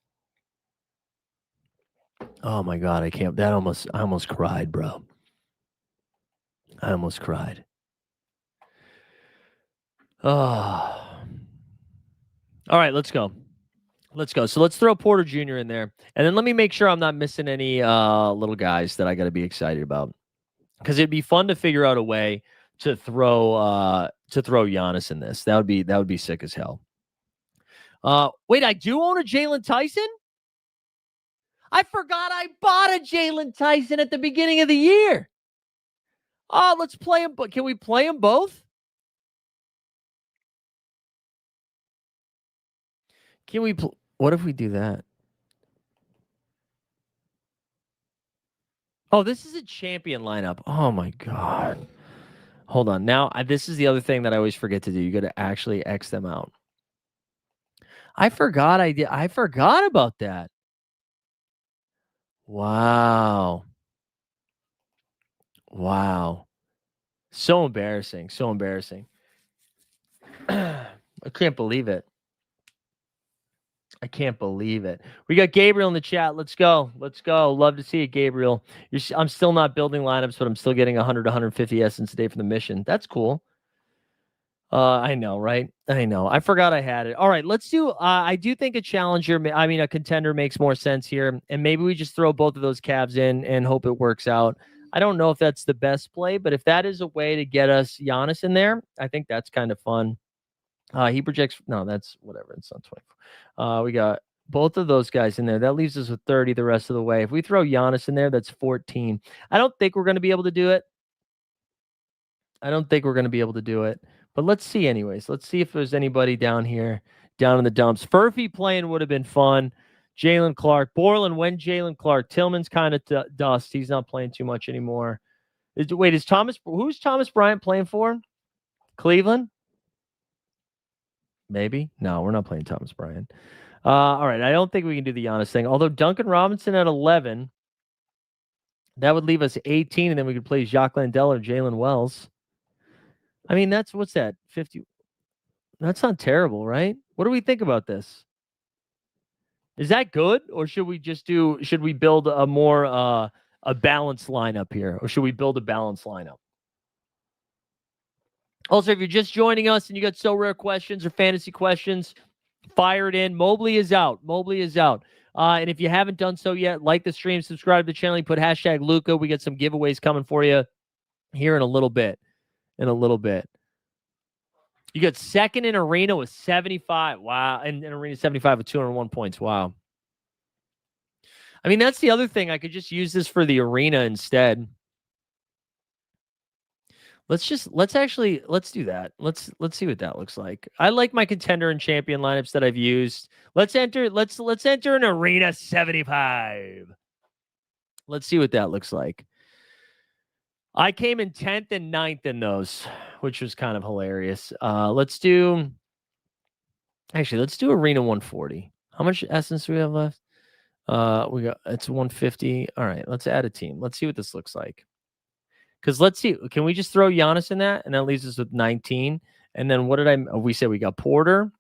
Oh my God, I can't. I almost cried, bro. I almost cried. Oh. All right, let's go. Let's go. So let's throw Porter Jr. in there. And then let me make sure I'm not missing any little guys that I got to be excited about. Because it'd be fun to figure out a way to throw Giannis in this. That would be sick as hell. Wait, I do own a Jalen Tyson? I forgot I bought a Jalen Tyson at the beginning of the year. Oh, let's play him. But can we play them both? Can we? What if we do that? Oh, this is a champion lineup. Oh my God. Hold on. Now, this is the other thing that I always forget to do. You got to actually X them out. I forgot I did. I forgot about that. Wow. Wow. So embarrassing. So embarrassing. I can't believe it. I can't believe it. We got Gabriel in the chat. Let's go. Let's go. Love to see it, Gabriel. I'm still not building lineups, but I'm still getting 100 to 150 essence a day for the mission. That's cool. I know, right? I know. I forgot I had it. All right, let's do. I do think a challenger. I mean, a contender makes more sense here, and maybe we just throw both of those Cavs in and hope it works out. I don't know if that's the best play, but if that is a way to get us Giannis in there, I think that's kind of fun. He projects. No, that's whatever. It's not 24. We got both of those guys in there. That leaves us with 30 the rest of the way. If we throw Giannis in there, that's 14. I don't think we're going to be able to do it. But let's see anyways. Let's see if there's anybody down here, down in the dumps. Furphy playing would have been fun. Jalen Clark. Borland, when Jalen Clark. Tillman's kind of dust. He's not playing too much anymore. Who's Thomas Bryant playing for? Cleveland? Maybe. No, we're not playing Thomas Bryant. All right. I don't think we can do the Giannis thing. Although Duncan Robinson at 11, that would leave us 18, and then we could play Jacques Landell or Jalen Wells. I mean, what's that? 50. That's not terrible, right? What do we think about this? Is that good, or should we build a more a balanced lineup here, or should we build a balanced lineup? Also, if you're just joining us and you got SORARE questions or fantasy questions, fire it in. Mobley is out. And if you haven't done so yet, like the stream, subscribe to the channel, put hashtag Luka. We got some giveaways coming for you here in a little bit. You got second in arena with 75. Wow. And in arena 75 with 201 points. Wow. I mean, that's the other thing. I could just use this for the arena instead. Let's do that. Let's see what that looks like. I like my contender and champion lineups that I've used. Let's enter an arena 75. Let's see what that looks like. I came in 10th and 9th in those, which was kind of hilarious. Let's do arena 140. How much essence do we have left? It's 150. All right, let's add a team. Let's see what this looks like. Because let's see, can we just throw Giannis in that? And that leaves us with 19. And then we said we got Porter.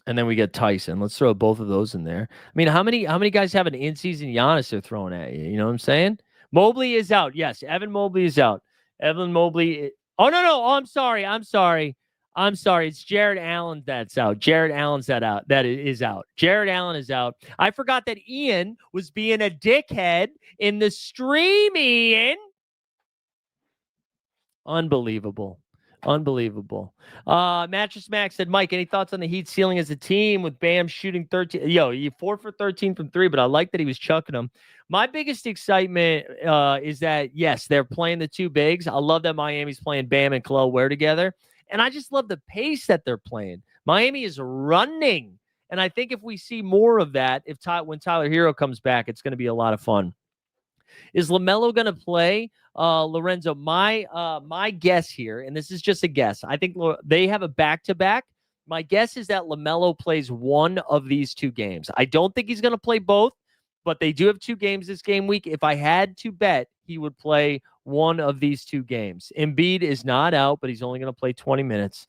And then we get Tyson. Let's throw both of those in there. I mean, how many guys have an in-season Giannis they're throwing at you? You know what I'm saying? Mobley is out. Yes, Evan Mobley is out. Evan Mobley. Oh, no. Oh, I'm sorry. It's Jared Allen that's out. Jared Allen's that is out. Jared Allen is out. I forgot that Ian was being a dickhead in the stream, Ian. Unbelievable. Mattress Max said, Mike, any thoughts on the Heat ceiling as a team with Bam shooting 13? Yo, you 4 for 13 from 3, but I like that he was chucking them. My biggest excitement is that, yes, they're playing the two bigs. I love that Miami's playing Bam and Khalil Ware together. And I just love the pace that they're playing. Miami is running. And I think if we see more of that, when Tyler Hero comes back, it's going to be a lot of fun. Is LaMelo going to play? Lorenzo, my guess here, and this is just a guess, I think they have a back-to-back. My guess is that LaMelo plays one of these two games. I don't think he's going to play both, but they do have two games this game week. If I had to bet, he would play one of these two games. Embiid is not out, but he's only going to play 20 minutes.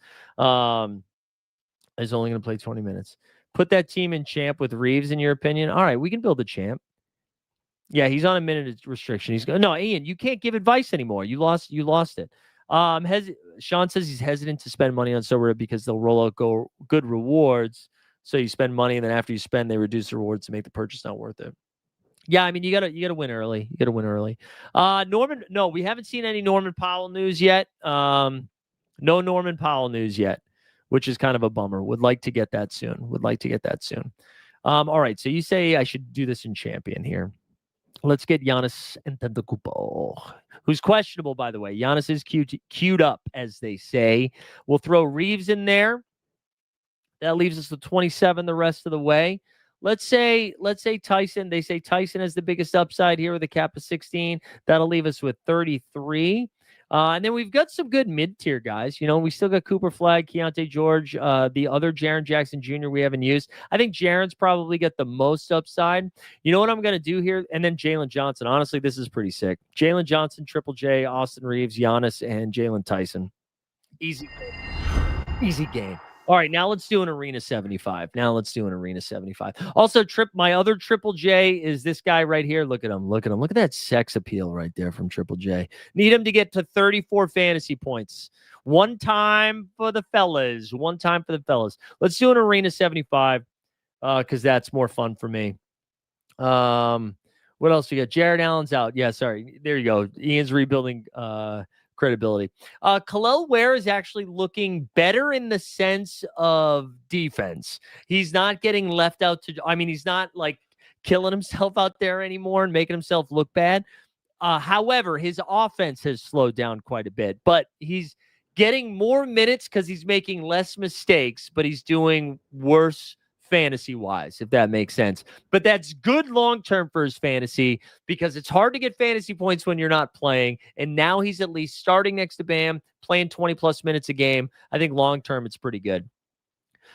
Put that team in champ with Reeves, in your opinion? All right, we can build a champ. Yeah, he's on a minute restriction. No, Ian, you can't give advice anymore. You lost it. Sean says he's hesitant to spend money on SORARE because they'll roll out good rewards. So you spend money, and then after you spend, they reduce the rewards to make the purchase not worth it. Yeah, I mean, you gotta win early. Norman, no, we haven't seen any Norman Powell news yet. No Norman Powell news yet, which is kind of a bummer. Would like to get that soon. All right, so you say I should do this in champion here. Let's get Giannis Antetokounmpo, who's questionable, by the way. Giannis is queued up, as they say. We'll throw Reeves in there. That leaves us with 27 the rest of the way. Let's say Tyson. They say Tyson has the biggest upside here with a cap of 16. That'll leave us with 33. And then we've got some good mid-tier guys. You know, we still got Cooper Flagg, Keontae George, the other Jaren Jackson Jr. we haven't used. I think Jaren's probably got the most upside. You know what I'm going to do here? And then Jalen Johnson. Honestly, this is pretty sick. Jalen Johnson, Triple J, Austin Reeves, Giannis, and Jalen Tyson. Easy game. All right, now let's do an Arena 75. Also, my other Triple J is this guy right here. Look at him. Look at that sex appeal right there from Triple J. Need him to get to 34 fantasy points. One time for the fellas. Let's do an Arena 75 because that's more fun for me. What else we got? Jared Allen's out. Yeah, sorry. There you go. Ian's rebuilding credibility. Khalil Ware is actually looking better in the sense of defense. He's not getting left out he's not like killing himself out there anymore and making himself look bad. However, his offense has slowed down quite a bit, but he's getting more minutes because he's making less mistakes, but he's doing worse fantasy-wise, if that makes sense. But that's good long-term for his fantasy because it's hard to get fantasy points when you're not playing, and now he's at least starting next to Bam, playing 20-plus minutes a game. I think long-term it's pretty good.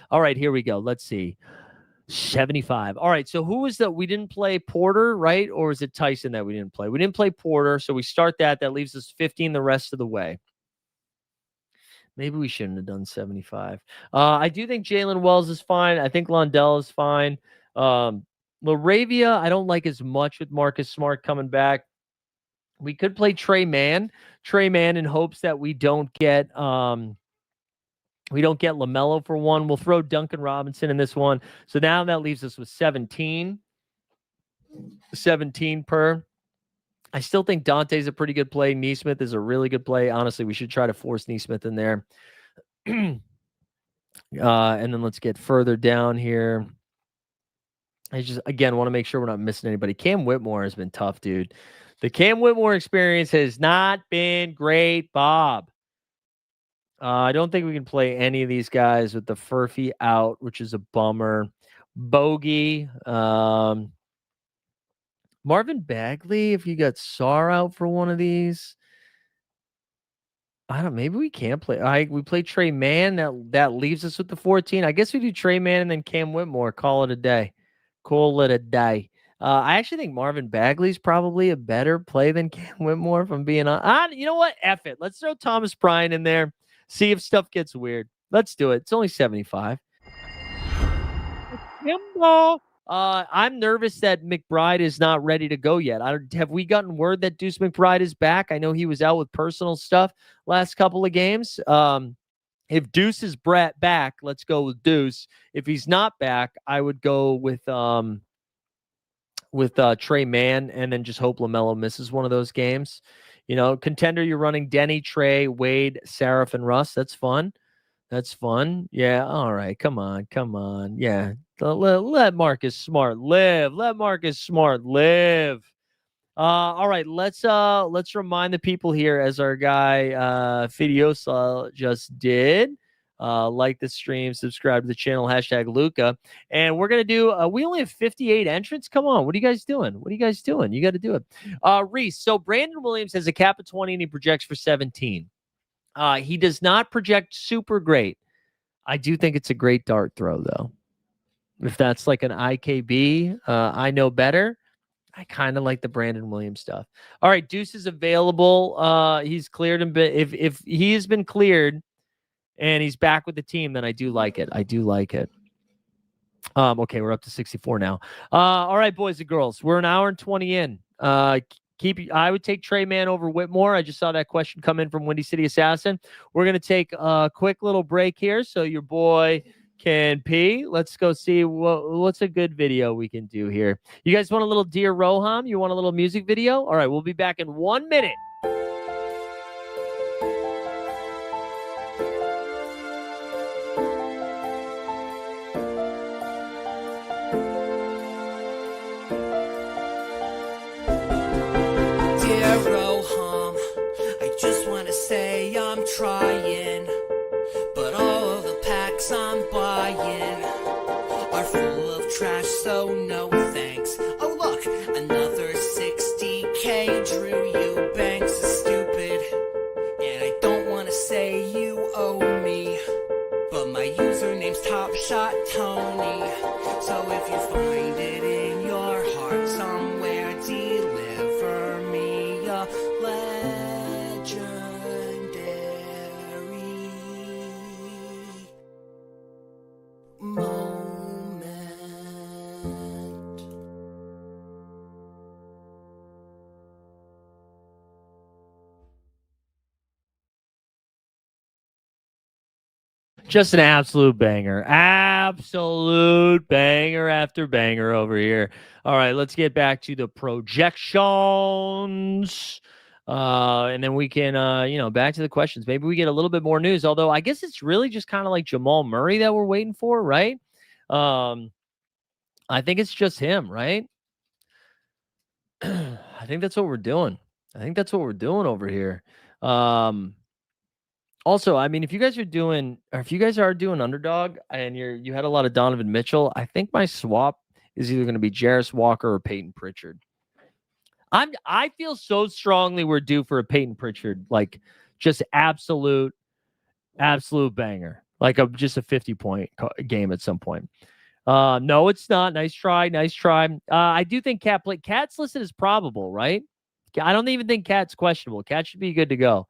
All right, here we go. Let's see. 75. All right, so who was we didn't play Porter, right? Or is it Tyson that we didn't play? We didn't play Porter, so we start that. That leaves us 15 the rest of the way. Maybe we shouldn't have done 75. I do think Jalen Wells is fine. I think Londell is fine. Laravia, I don't like as much with Marcus Smart coming back. We could play Trey Mann in hopes that we don't get LaMelo for one. We'll throw Duncan Robinson in this one. So now that leaves us with 17 per. I still think Dante's a pretty good play. Neesmith is a really good play. Honestly, we should try to force Neesmith in there. And then let's get further down here. I just, again, want to make sure we're not missing anybody. Cam Whitmore has been tough, dude. The Cam Whitmore experience has not been great, Bob. I don't think we can play any of these guys with the Furphy out, which is a bummer. Bogey. Marvin Bagley, if you got Sar out for one of these. I don't. Maybe we can't play. We play Trey Mann. That leaves us with the 14. I guess we do Trey Mann and then Cam Whitmore. Call it a day. I actually think Marvin Bagley's probably a better play than Cam Whitmore. If I'm being honest, you know what? F it. Let's throw Thomas Bryant in there. See if stuff gets weird. Let's do it. It's only 75. I'm nervous that McBride is not ready to go yet. Have we gotten word that Deuce McBride is back? I know he was out with personal stuff last couple of games. If Deuce is back, let's go with Deuce. If he's not back, I would go with Trey Mann and then just hope LaMelo misses one of those games. You know, contender, you're running Denny, Trey, Wade, Seraph, and Russ. That's fun. Yeah. All right. Come on. Yeah. Let Marcus Smart live. All right. Let's remind the people here, as our guy Fidiosa just did. Like the stream, subscribe to the channel, #Luka. And we're going to do, we only have 58 entrants. Come on. What are you guys doing? You got to do it. Reese, so Brandon Williams has a cap of 20 and he projects for 17. He does not project super great. I do think it's a great dart throw, though. If that's like an IKB, I know better. I kind of like the Brandon Williams stuff. All right, Deuce is available. He's cleared him. If he has been cleared and he's back with the team, then I do like it. Okay, we're up to 64 now. All right, boys and girls, we're an hour and 20 in. I would take Trey Mann over Whitmore. I just saw that question come in from Windy City Assassin. We're going to take a quick little break here so your boy can pee. Let's go see what's a good video we can do here. You guys want a little Dear Roham? You want a little music video? All right, we'll be back in 1 minute. Say I'm trying, but all of the packs I'm buying are full of trash, so no thanks. Oh look, another 60K. Drew Eubanks is stupid, and I don't want to say you owe me, but my username's Top Shot Tony. So if you find it in your heart somewhere, deliver me a legend. Just an absolute banger. Absolute banger after banger over here. All right, let's get back to the projections. And then we can, back to the questions. Maybe we get a little bit more news, although I guess it's really just kind of like Jamal Murray that we're waiting for, right? I think it's just him, right? I think that's what we're doing. Over here. Also, I mean, if you guys are doing underdog and you had a lot of Donovan Mitchell, I think my swap is either going to be Jarris Walker or Peyton Pritchard. I feel so strongly we're due for a Peyton Pritchard, like just absolute banger, like just a 50-point game at some point. No, it's not. Nice try. I do think Cat's listed as probable, right? I don't even think Cat's questionable. Cat should be good to go.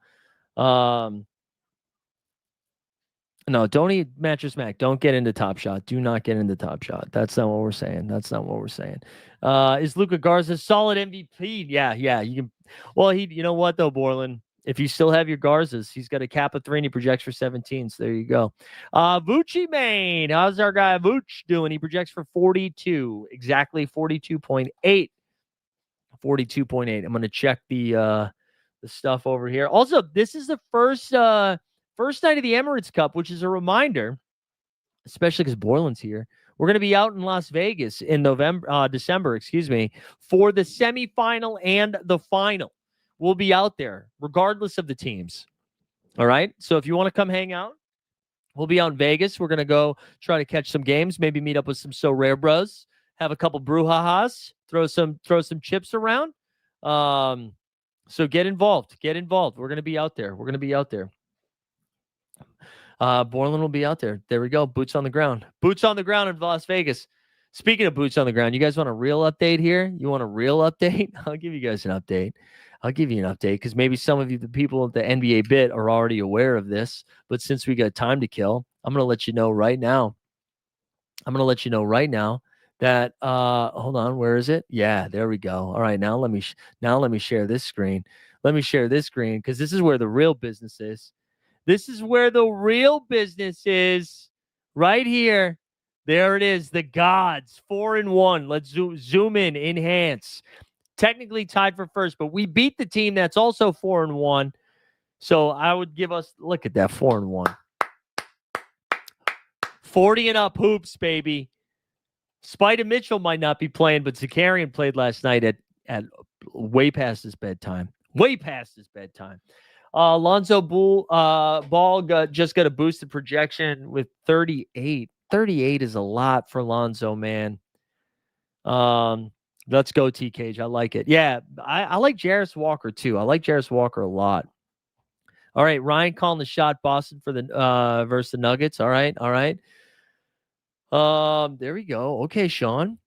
No, don't eat Mattress Mac. Don't get into Top Shot. Do not get into Top Shot. That's not what we're saying. That's not what we're saying. Is Luka Garza solid MVP? Yeah. You can. Well, you know what though, Borland? If you still have your Garzas, he's got a cap of 3 and he projects for 17. So there you go. Vucci Main. How's our guy Vooch doing? He projects for 42. Exactly 42.8. 42.8. I'm gonna check the stuff over here. Also, this is the first night of the Emirates Cup, which is a reminder, especially because Borland's here. We're going to be out in Las Vegas in December, for the semifinal and the final. We'll be out there regardless of the teams. All right. So if you want to come hang out, we'll be out in Vegas. We're going to go try to catch some games, maybe meet up with some SORARE bros, have a couple brouhahas, throw some chips around. So get involved. We're going to be out there. Borland will be out there. There we go. Boots on the ground in Las Vegas. Speaking of boots on the ground, you guys want a real update here? You want a real update? I'll give you guys an update. Because maybe some of you, the people at the NBA bit, are already aware of this. But since we got time to kill, I'm going to let you know right now. That hold on, where is it? Yeah, there we go. All right, now let me share this screen. Because this is where the real business is. Right here. There it is. The gods 4-1. Let's zoom in, enhance. Technically tied for first, but we beat the team that's also 4-1. So I would give us, look at that, 4-1. 40 and up hoops, baby. Spider Mitchell might not be playing, but Zakarian played last night at way past his bedtime. Lonzo Ball just got a boosted projection with 38. 38 is a lot for Lonzo, man. Let's go, T Cage. I like it. Yeah, I like Jarris Walker too. I like Jarris Walker a lot. All right, Ryan calling the shot. Boston for the versus the Nuggets. All right. There we go. Okay, Sean.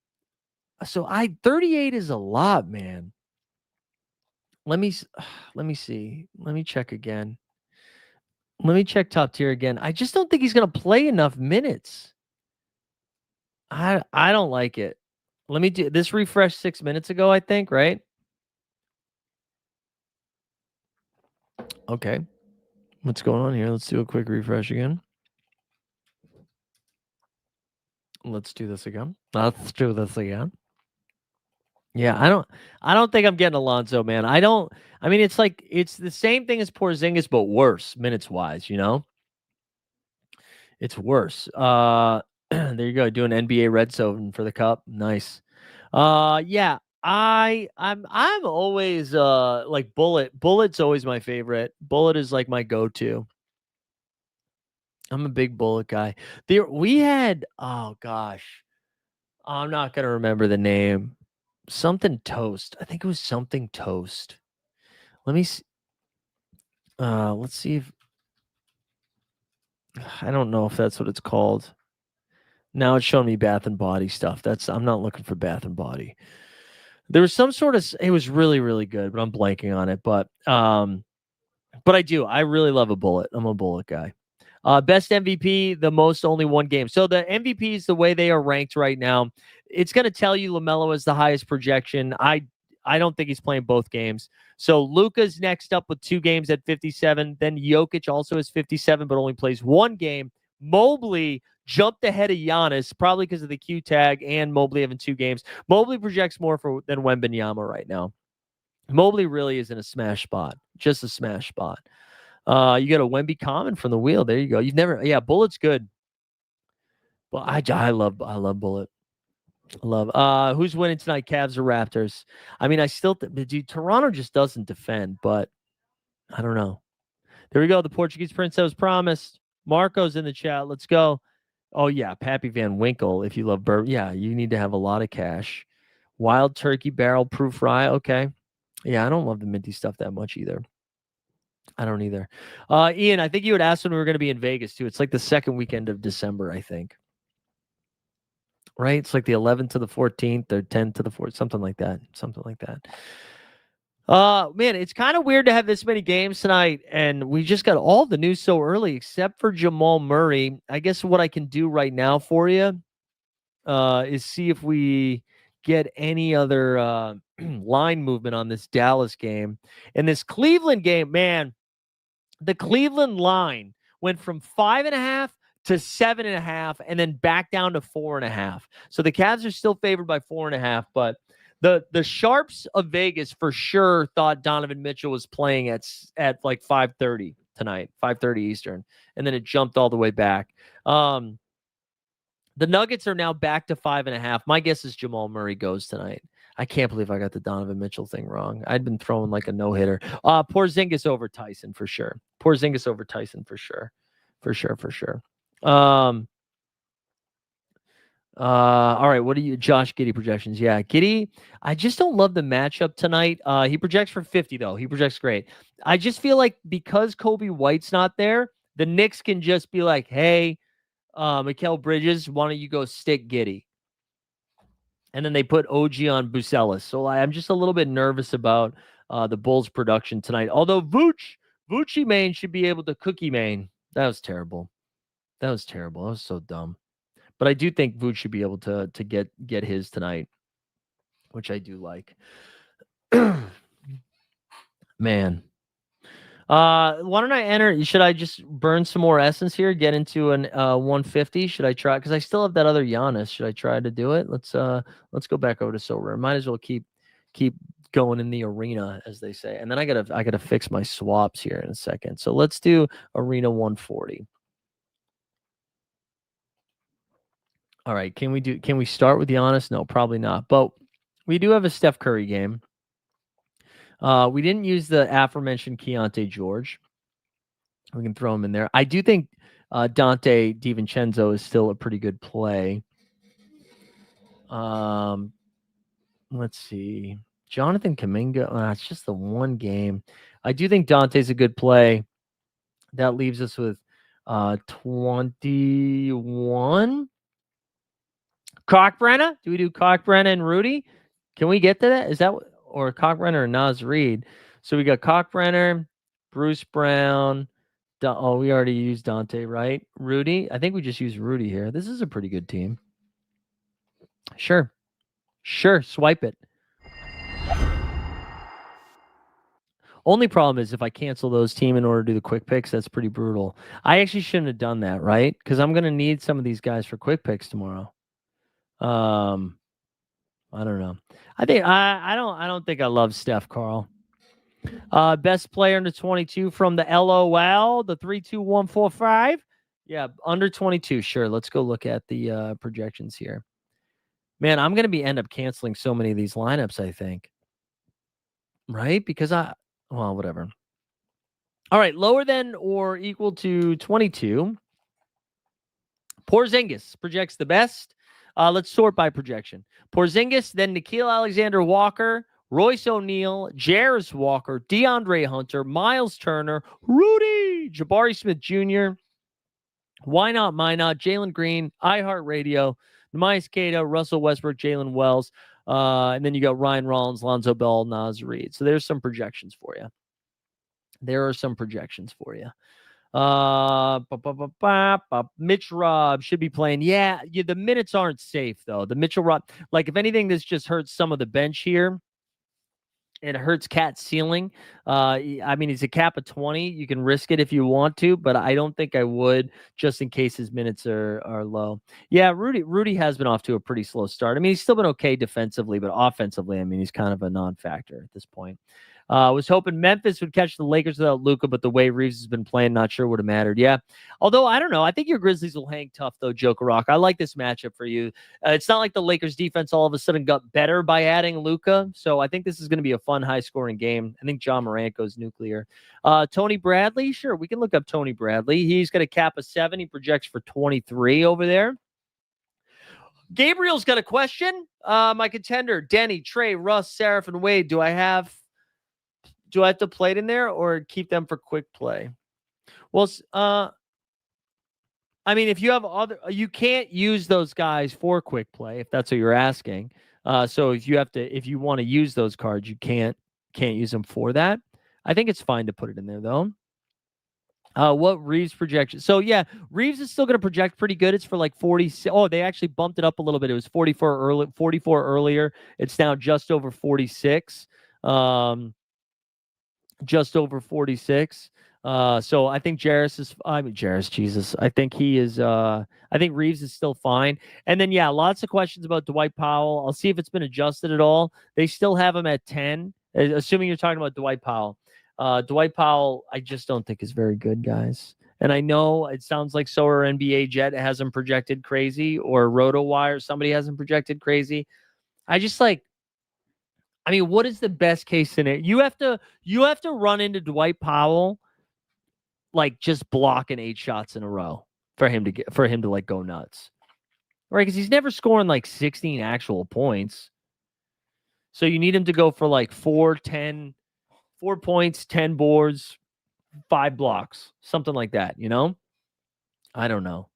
So 38 is a lot, man. Let me see. Let me check again. Let me check top tier again. I just don't think he's going to play enough minutes. I don't like it. Let me do this. Refresh 6 minutes ago, I think, right? Okay. What's going on here? Let's do a quick refresh again. Let's do this again. Yeah, I don't think I'm getting Alonzo, man. I mean, it's the same thing as Porzingis, but worse minutes wise, you know? It's worse. There you go. Doing NBA red zone for the cup. Nice. Yeah, I'm always like Bullet. Bullet's always my favorite. Bullet is like my go-to. I'm a big Bullet guy. We had, oh gosh, I'm not gonna remember the name. Something Toast. I think it was something Toast. Let me see. Let's see if I don't know if that's what it's called. Now it's showing me Bath and Body stuff. I'm not looking for Bath and Body. There was some sort of, it was really, really good, but I'm blanking on it. But I really love a Bullet. I'm a Bullet guy. Best MVP, the most only one game. So the MVPs, the way they are ranked right now, it's going to tell you LaMelo is the highest projection. I don't think he's playing both games. So Luka's next up with 2 games at 57. Then Jokic also has 57, but only plays 1 game. Mobley jumped ahead of Giannis, probably because of the Q tag and Mobley having 2 games. Mobley projects more than Wembanyama right now. Mobley really is in a smash spot, just a smash spot. You got a Wemby comment from the wheel. There you go. Bullet's good. Well, I love Bullet. I love. Who's winning tonight? Cavs or Raptors? I mean, I still dude. Toronto just doesn't defend, but I don't know. There we go. The Portuguese prince that was promised. Marco's in the chat. Let's go. Oh yeah, Pappy Van Winkle. If you love bourbon, yeah, you need to have a lot of cash. Wild turkey barrel proof rye. Okay. Yeah, I don't love the minty stuff that much either. I don't either. Ian, I think you had asked when we were going to be in Vegas too. It's like the second weekend of December, I think. Right? It's like the 11th to the 14th or 10th to the 4th, something like that. Man, it's kind of weird to have this many games tonight, and we just got all the news so early, except for Jamal Murray. I guess what I can do right now for you is see if we get any other line movement on this Dallas game. And this Cleveland game, man, the Cleveland line went from 5.5 to 7.5, and then back down to 4.5. So the Cavs are still favored by 4.5, but the sharps of Vegas for sure thought Donovan Mitchell was playing at like 5:30 tonight, 5:30 Eastern, and then it jumped all the way back. The Nuggets are now back to 5.5. My guess is Jamal Murray goes tonight. I can't believe I got the Donovan Mitchell thing wrong. I'd been throwing like a no-hitter. Porzingis over Tyson for sure. Porzingis over Tyson for sure. For sure. All right, what are you Josh Giddey projections? Yeah, Giddey, I just don't love the matchup tonight. He projects for 50 though. He projects great. I just feel like because Kobe White's not there, the Knicks can just be like, "Hey, Mikal Bridges, why don't you go stick Giddey?" And then they put OG on Bucelis. So I'm just a little bit nervous about the Bulls' production tonight. Although Vucci Main should be able to cookie Main. That was terrible. That was so dumb. But I do think Vooch should be able to get his tonight, which I do like. Man. Why don't I enter? Should I just burn some more essence here? Get into an 150? Should I try? Because I still have that other Giannis. Should I try to do it? Let's go back over to SORARE. Might as well keep going in the arena, as they say. And then I gotta fix my swaps here in a second. So let's do arena 140. All right. Can we start with Giannis? No, probably not. But we do have a Steph Curry game. We didn't use the aforementioned Keontae George. We can throw him in there. I do think Dante DiVincenzo is still a pretty good play. Let's see. Jonathan Kuminga. It's just the one game. I do think Dante's a good play. That leaves us with 21. Cockbrenner? Do we do Cockbrenner and Rudy? Can we get to that? Is that or Cockbrenner and Naz Reid? So we got Cockbrenner, Bruce Brown. Oh, we already used Dante, right? Rudy. I think we just used Rudy here. This is a pretty good team. Sure. Swipe it. Only problem is if I cancel those team in order to do the quick picks, that's pretty brutal. I actually shouldn't have done that, right? Because I'm going to need some of these guys for quick picks tomorrow. I don't know. I don't think I love Steph, Carl. Best player under 22 from the LOL, the 32145. Yeah, under 22. Sure. Let's go look at the projections here. Man, I'm going to end up canceling so many of these lineups, I think. Right? Because whatever. All right, lower than or equal to 22. Porzingis projects the best. Let's sort by projection. Porzingis, then Nickeil Alexander-Walker, Royce O'Neal, Jarris Walker, DeAndre Hunter, Miles Turner, Rudy, Jabari Smith Jr., Why Not, Jalen Green, iHeartRadio, Nemias Queta, Russell Westbrook, Jalen Wells, and then you got Ryan Rollins, Lonzo Ball, Naz Reid. So there's some projections for you. Mitch Robb should be playing. Yeah, the minutes aren't safe though. The Mitchell Robb, like if anything, this just hurts some of the bench here. It hurts Cat's ceiling. I mean, he's a cap of 20. You can risk it if you want to, but I don't think I would, just in case his minutes are low. Yeah, Rudy has been off to a pretty slow start. I mean, he's still been okay defensively, but offensively, I mean, he's kind of a non-factor at this point. Was hoping Memphis would catch the Lakers without Luka, but the way Reeves has been playing, not sure would have mattered. Yeah. Although, I don't know. I think your Grizzlies will hang tough, though, Joker Rock. I like this matchup for you. It's not like the Lakers defense all of a sudden got better by adding Luka. So I think this is going to be a fun, high-scoring game. I think John Morant goes nuclear. Tony Bradley? Sure, we can look up Tony Bradley. He's got a cap of 7. He projects for 23 over there. Gabriel's got a question. My contender, Denny, Trey, Russ, Seraph, and Wade. Do I have to play it in there or keep them for quick play? Well, I mean, if you have you can't use those guys for quick play if that's what you're asking. So if you want to use those cards, you can't can't use him for that. I think it's fine to put it in there though. What Reeves projection? So yeah, Reeves is still going to project pretty good. It's for like 40. Oh, they actually bumped it up a little bit. It was 44 earlier. It's now just over 46. Just over 46. So I think Jesus. I think he is, I think Reeves is still fine. And then, yeah, lots of questions about Dwight Powell. I'll see if it's been adjusted at all. They still have him at 10, assuming you're talking about Dwight Powell. Dwight Powell, I just don't think is very good, guys. And I know it sounds like SORARE NBA Jet has him projected crazy, or RotoWire, somebody has him projected crazy. I mean, what is the best case scenario? You have to run into Dwight Powell like just blocking 8 shots in a row for him to like go nuts. Right? Because he's never scoring like 16 actual points. So you need him to go for like 4 points, 10 boards, 5 blocks, something like that, you know? I don't know.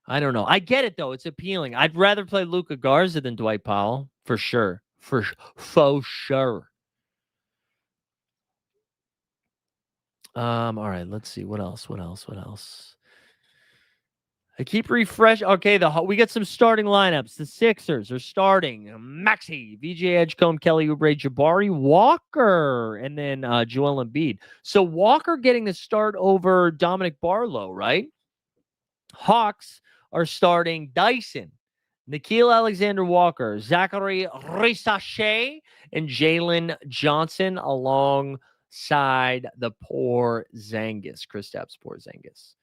I get it though. It's appealing. I'd rather play Luka Garza than Dwight Powell for sure. For sure. All right, let's see. What else? I keep refresh. Okay, we got some starting lineups. The Sixers are starting Maxey, VJ Edgecombe, Kelly Oubre, Jabari Walker, and then Joel Embiid. So Walker getting the start over Dominic Barlow, right? Hawks are starting Dyson, Nickeil Alexander-Walker, Zachary Risache, and Jalen Johnson alongside the Porzingis, Kristaps Porzingis.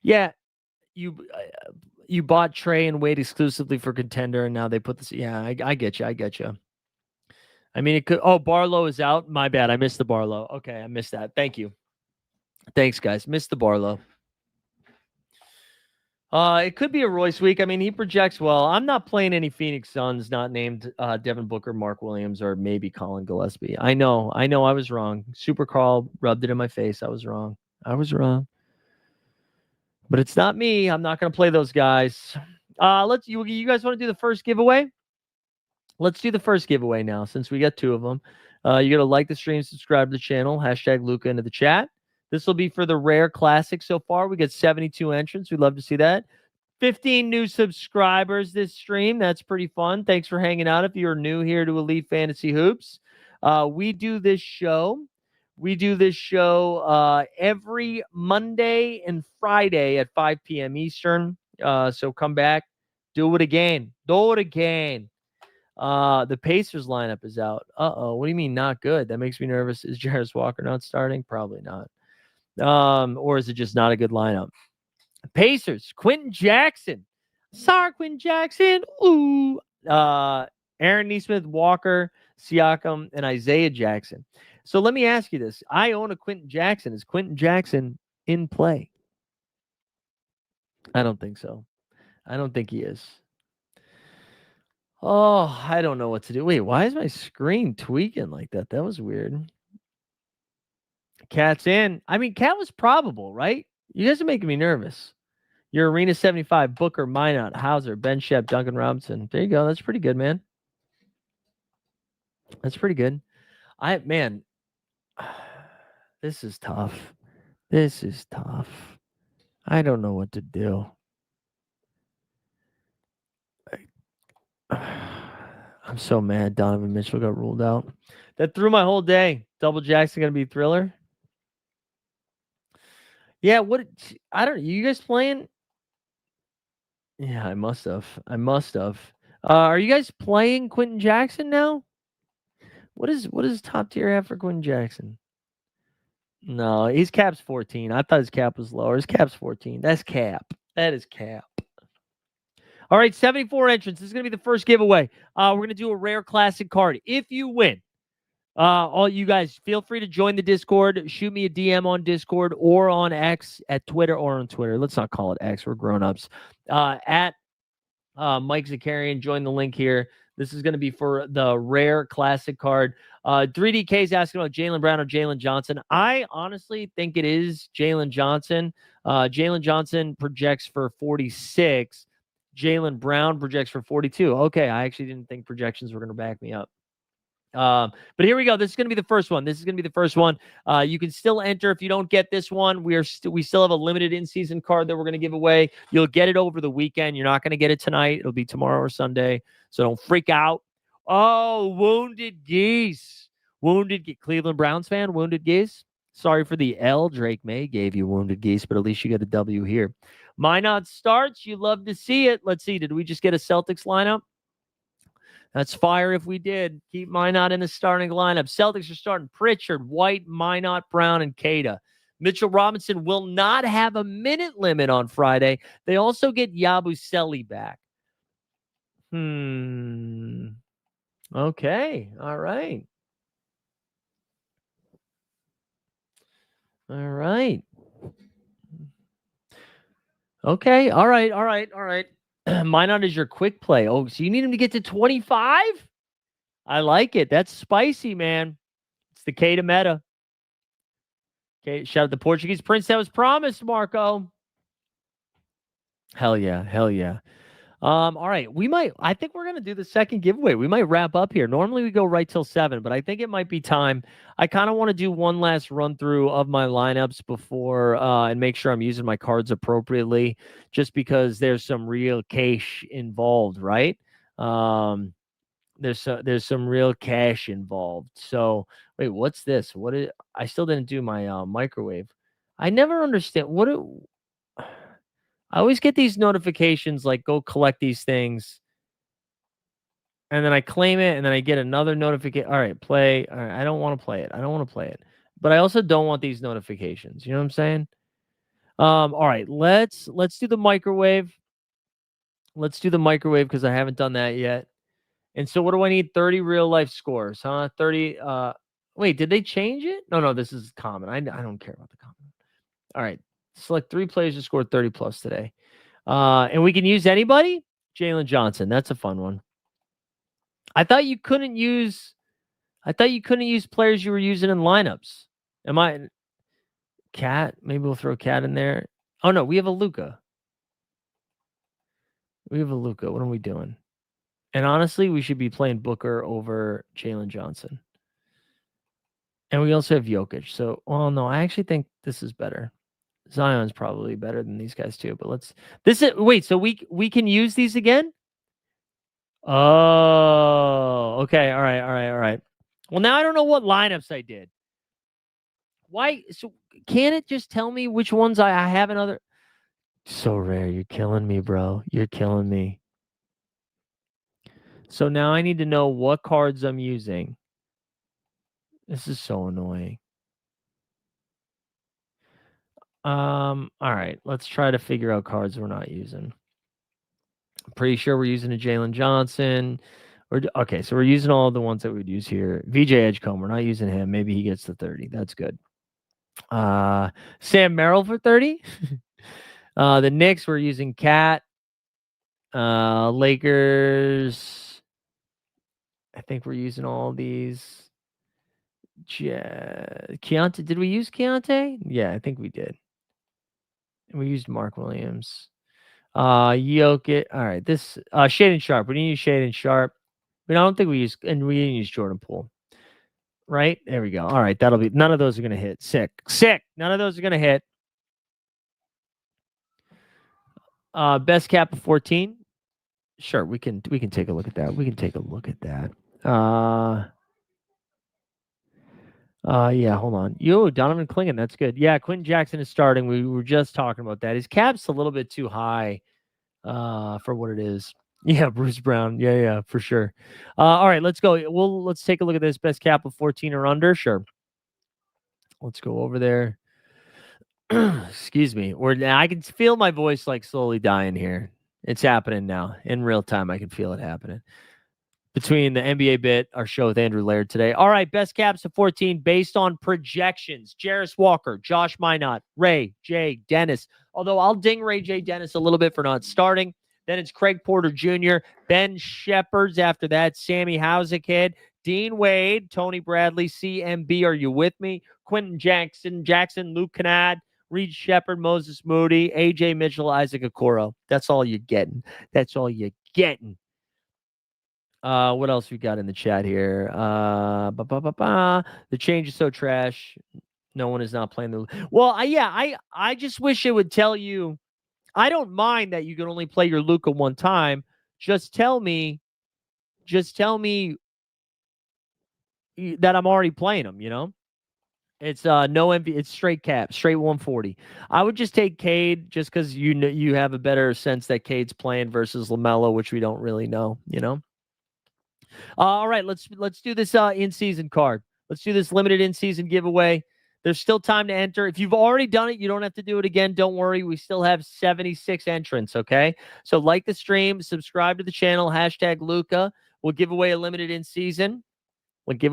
Yeah, you bought Trey and Wade exclusively for Contender, and now they put this. Yeah, I get you. I mean, it could. Oh, Barlow is out. My bad. I missed the Barlow. Okay, I missed that. Thank you. Thanks, guys. Missed the Barlow. It could be a Royce week. I mean, he projects well. I'm not playing any Phoenix Suns not named Devin Booker, Mark Williams, or maybe Colin Gillespie. I know. I was wrong. Super Carl rubbed it in my face. I was wrong. But it's not me. I'm not going to play those guys. You guys want to do the first giveaway? Let's do the first giveaway now, since we got 2 of them. You got to like the stream, subscribe to the channel, hashtag Luka into the chat. This will be for the Rare Classic so far. We got 72 entrants. We'd love to see that. 15 new subscribers this stream. That's pretty fun. Thanks for hanging out. If you're new here to Elite Fantasy Hoops, we do this show every Monday and Friday at 5 p.m. Eastern. So come back. Do it again. The Pacers lineup is out. Uh-oh. What do you mean not good? That makes me nervous. Is Jarris Walker not starting? Probably not. Or is it just not a good lineup? Pacers, Quentin Jackson. Sorry, Quentin Jackson. Ooh. Aaron Nesmith, Walker, Siakam, and Isaiah Jackson. So let me ask you this. I own a Quentin Jackson. Is Quentin Jackson in play? I don't think so. I don't think he is. Oh, I don't know what to do. Wait, why is my screen tweaking like that? That was weird. Cat's in. I mean, Cat was probable, right? You guys are making me nervous. Your Arena 75, Booker, Minot, Hauser, Ben Shep, Duncan Robinson. There you go. That's pretty good, man. That's pretty good. This is tough. I don't know what to do. I'm so mad Donovan Mitchell got ruled out. That threw my whole day. Double Jackson going to be Thriller? Yeah, you guys playing? Yeah, I must have. Are you guys playing Quentin Jackson now? What is top tier have for Quentin Jackson? No, his cap's 14. I thought his cap was lower. His cap's 14. That's cap. That is cap. All right, 74 entrants. This is going to be the first giveaway. We're going to do a Rare Classic card. If you win, all you guys, feel free to join the Discord. Shoot me a DM on Discord or on X, at Twitter or on Twitter. Let's not call it X. We're grown-ups. At Mike Zakarian, join the link here. This is going to be for the Rare Classic card. 3DK is asking about Jaylen Brown or Jalen Johnson. I honestly think it is Jalen Johnson. Jalen Johnson projects for 46. Jaylen Brown projects for 42. Okay, I actually didn't think projections were going to back me up. But here we go. This is going to be the first one. You can still enter if you don't get this one. We still have a limited in-season card that we're going to give away. You'll get it over the weekend. You're not going to get it tonight. It'll be tomorrow or Sunday. So don't freak out. Oh, Wounded Geese. Cleveland Browns fan, Wounded Geese. Sorry for the L. Drake May gave you, Wounded Geese, but at least you get a W here. Minot starts. You love to see it. Let's see. Did we just get a Celtics lineup? That's fire if we did. Keep Minot in the starting lineup. Celtics are starting Pritchard, White, Minot, Brown, and Cada. Mitchell Robinson will not have a minute limit on Friday. They also get Yabusele back. Okay. All right. Okay. All right. Minot is your quick play. Oh, so you need him to get to 25? I like it. That's spicy, man. It's the K to meta. Okay, shout out the Portuguese Prince that was promised, Marco. Hell yeah. All right. I think we're gonna do the second giveaway. We might wrap up here. Normally we go right till 7, but I think it might be time. I kind of want to do one last run through of my lineups before and make sure I'm using my cards appropriately, just because there's some real cash involved, right? There's some real cash involved. So wait, what's this? I still didn't do my microwave. I never understand I always get these notifications like go collect these things. And then I claim it and then I get another notification. All right, play. All right, I don't want to play it. But I also don't want these notifications. You know what I'm saying? All right, let's do the microwave. Let's do the microwave because I haven't done that yet. And so what do I need? 30 real life scores, huh? 30 wait, did they change it? No, this is common. I don't care about the common. All right. Select 3 players to score 30 plus today. And we can use anybody? Jalen Johnson. That's a fun one. I thought you couldn't use players you were using in lineups. Cat? Maybe we'll throw Cat in there. Oh no, we have a Luka. What are we doing? And honestly, we should be playing Booker over Jalen Johnson. And we also have Jokic. So, well, no, I actually think this is better. Zion's probably better than these guys too. But so we can use these again? Oh, okay. All right. Well, now I don't know what lineups I did. Why? So can it just tell me which ones I have another? SORARE. You're killing me, bro. You're killing me. So now I need to know what cards I'm using. This is so annoying. All right. Let's try to figure out cards we're not using. I'm pretty sure we're using a Jalen Johnson. Okay, so we're using all the ones that we'd use here. VJ Edgecombe, we're not using him. Maybe he gets the 30. That's good. Sam Merrill for 30. The Knicks, we're using Cat. Lakers, I think we're using all these. Keontae, did we use Keontae? Yeah, I think we did. And we used Mark Williams. Jokic. All right, this Shaden Sharp. We didn't use Shaden Sharp. But I don't think we didn't use Jordan Poole. Right? There we go. All right, that'll be none of those are gonna hit. Sick. None of those are gonna hit. Best cap of 14. Sure, we can take a look at that. Yeah, hold on. Donovan Clingan, that's good. Yeah, Quentin Jackson is starting. We were just talking about that. His cap's a little bit too high for what it is. Yeah, Bruce Brown. Yeah, for sure. All right, let's go. Let's take a look at this. Best cap of 14 or under. Sure. Let's go over there. Excuse me. I can feel my voice like slowly dying here. It's happening now. In real time, I can feel it happening. Between the NBA bit, our show with Andrew Laird today. All right, best caps of 14 based on projections. Jarris Walker, Josh Minot, Ray J. Dennis. Although I'll ding Ray J. Dennis a little bit for not starting. Then it's Craig Porter Jr., Ben Shepherds after that, Sammy Hausekid, Dean Wade, Tony Bradley, CMB, are you with me? Quentin Jackson, Luke Kennard, Reed Shepard, Moses Moody, AJ Mitchell, Isaac Okoro. That's all you're getting. What else we got in the chat here? The change is so trash. No one is not playing the. Well, I just wish it would tell you. I don't mind that you can only play your Luka one time. Just tell me that I'm already playing him. It's no MV. It's straight cap, straight 140. I would just take Cade just because you have a better sense that Cade's playing versus LaMelo, which we don't really know. All right, let's do this in season card. Let's do this limited in season giveaway. There's still time to enter. If you've already done it, you don't have to do it again. Don't worry. We still have 76 entrants, okay? So like the stream, subscribe to the channel, hashtag Luka. We'll give away a limited in season. Grady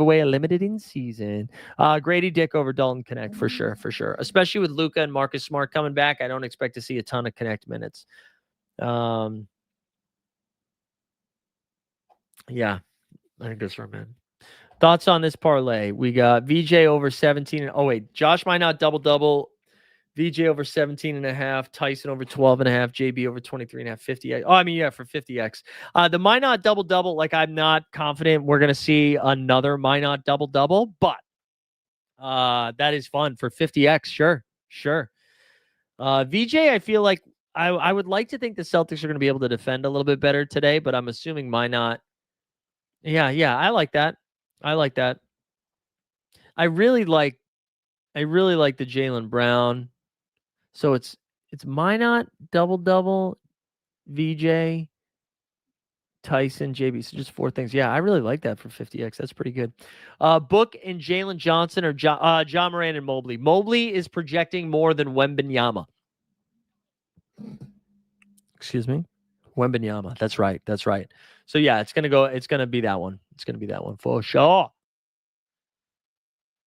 Dick over Dalton Connect for sure. Especially with Luka and Marcus Smart coming back, I don't expect to see a ton of Connect minutes. Yeah, I think that's right, man. Thoughts on this parlay? We got VJ over 17. Oh, wait. Josh might not double. VJ over 17.5. Tyson over 12.5. JB over 23.5. 50x. Oh, I mean, yeah, for 50x. The might not double. Like, I'm not confident we're going to see another might not double, but that is fun for 50x. Sure. VJ, I feel like I would like to think the Celtics are going to be able to defend a little bit better today, but I'm assuming might not. Yeah, I like that. I really like the Jaylen Brown. So it's Minot, double, VJ, Tyson, JB. So just 4 things. Yeah, I really like that for 50x. That's pretty good. Book and Jalen Johnson or John Moran and Mobley. Mobley is projecting more than Wembanyama. Excuse me? Wembanyama. That's right. So yeah, it's gonna be that one. It's gonna be that one for sure. All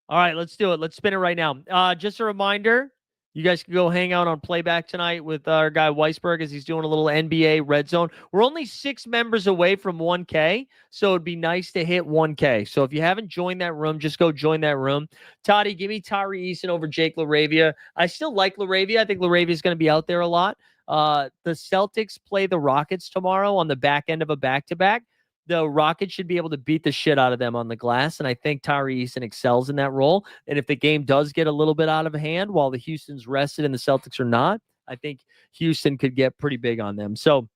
right, let's do it. Let's spin it right now. Just a reminder, you guys can go hang out on Playback tonight with our guy Weisberg as he's doing a little NBA Red Zone. We're only 6 members away from 1K, so it'd be nice to hit 1K. So if you haven't joined that room, just go join that room. Toddy, give me Tyree Eason over Jake LaRavia. I still like LaRavia. I think LaRavia is going to be out there a lot. The Celtics play the Rockets tomorrow on the back end of a back-to-back. The Rockets should be able to beat the shit out of them on the glass, and I think Tyree Eason excels in that role. And if the game does get a little bit out of hand while the Houston's rested and the Celtics are not, I think Houston could get pretty big on them. So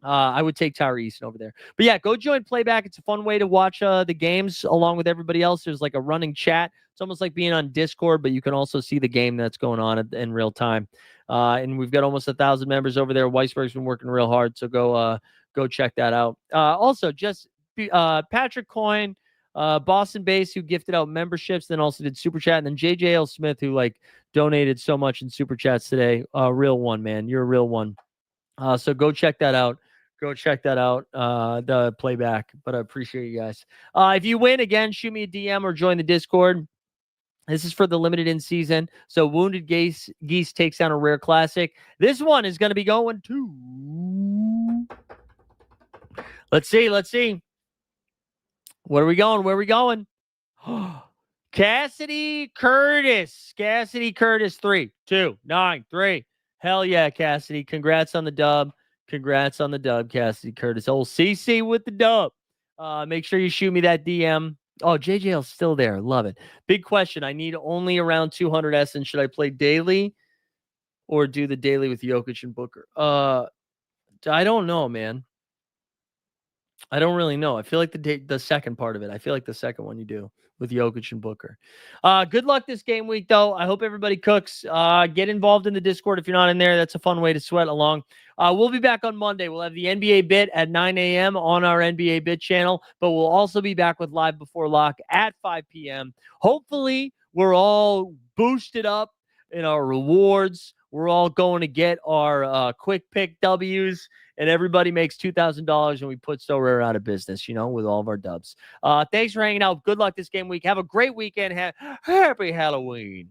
I would take Tyree Eason over there. But yeah, go join Playback. It's a fun way to watch the games along with everybody else. There's like a running chat. It's almost like being on Discord, but you can also see the game that's going on in real time. And we've got almost 1,000 members over there. Weisberg's been working real hard, so go check that out. Also, just Patrick Coyne, Boston Base, who gifted out memberships, then also did Super Chat, and then JJL Smith, who donated so much in Super Chats today. Real one, man. You're a real one. So go check that out. The Playback. But I appreciate you guys. If you win, again, shoot me a DM or join the Discord. This is for the limited in season. So Wounded Geese takes down a rare classic. This one is going to be going to... Let's see. Where are we going? Cassidy Curtis. 3, 2, 9, 3. Hell yeah, Cassidy. Congrats on the dub, Cassidy Curtis. Old CC with the dub. Make sure you shoot me that DM. Oh, JJL's still there. Love it. Big question. I need only around 200 Essence. Should I play daily or do the daily with Jokic and Booker? I don't know, man. I don't really know. I feel like the second part of it. I feel like the second one you do with Jokic and Booker. Good luck this game week, though. I hope everybody cooks. Get involved in the Discord if you're not in there. That's a fun way to sweat along. We'll be back on Monday. We'll have the NBA Bit at 9 a.m. on our NBA Bit channel, but we'll also be back with Live Before Lock at 5 p.m. Hopefully, we're all boosted up in our rewards. We're all going to get our quick pick W's, and everybody makes $2,000, and we put SORARE out of business, with all of our dubs. Thanks for hanging out. Good luck this game week. Have a great weekend. Happy Halloween.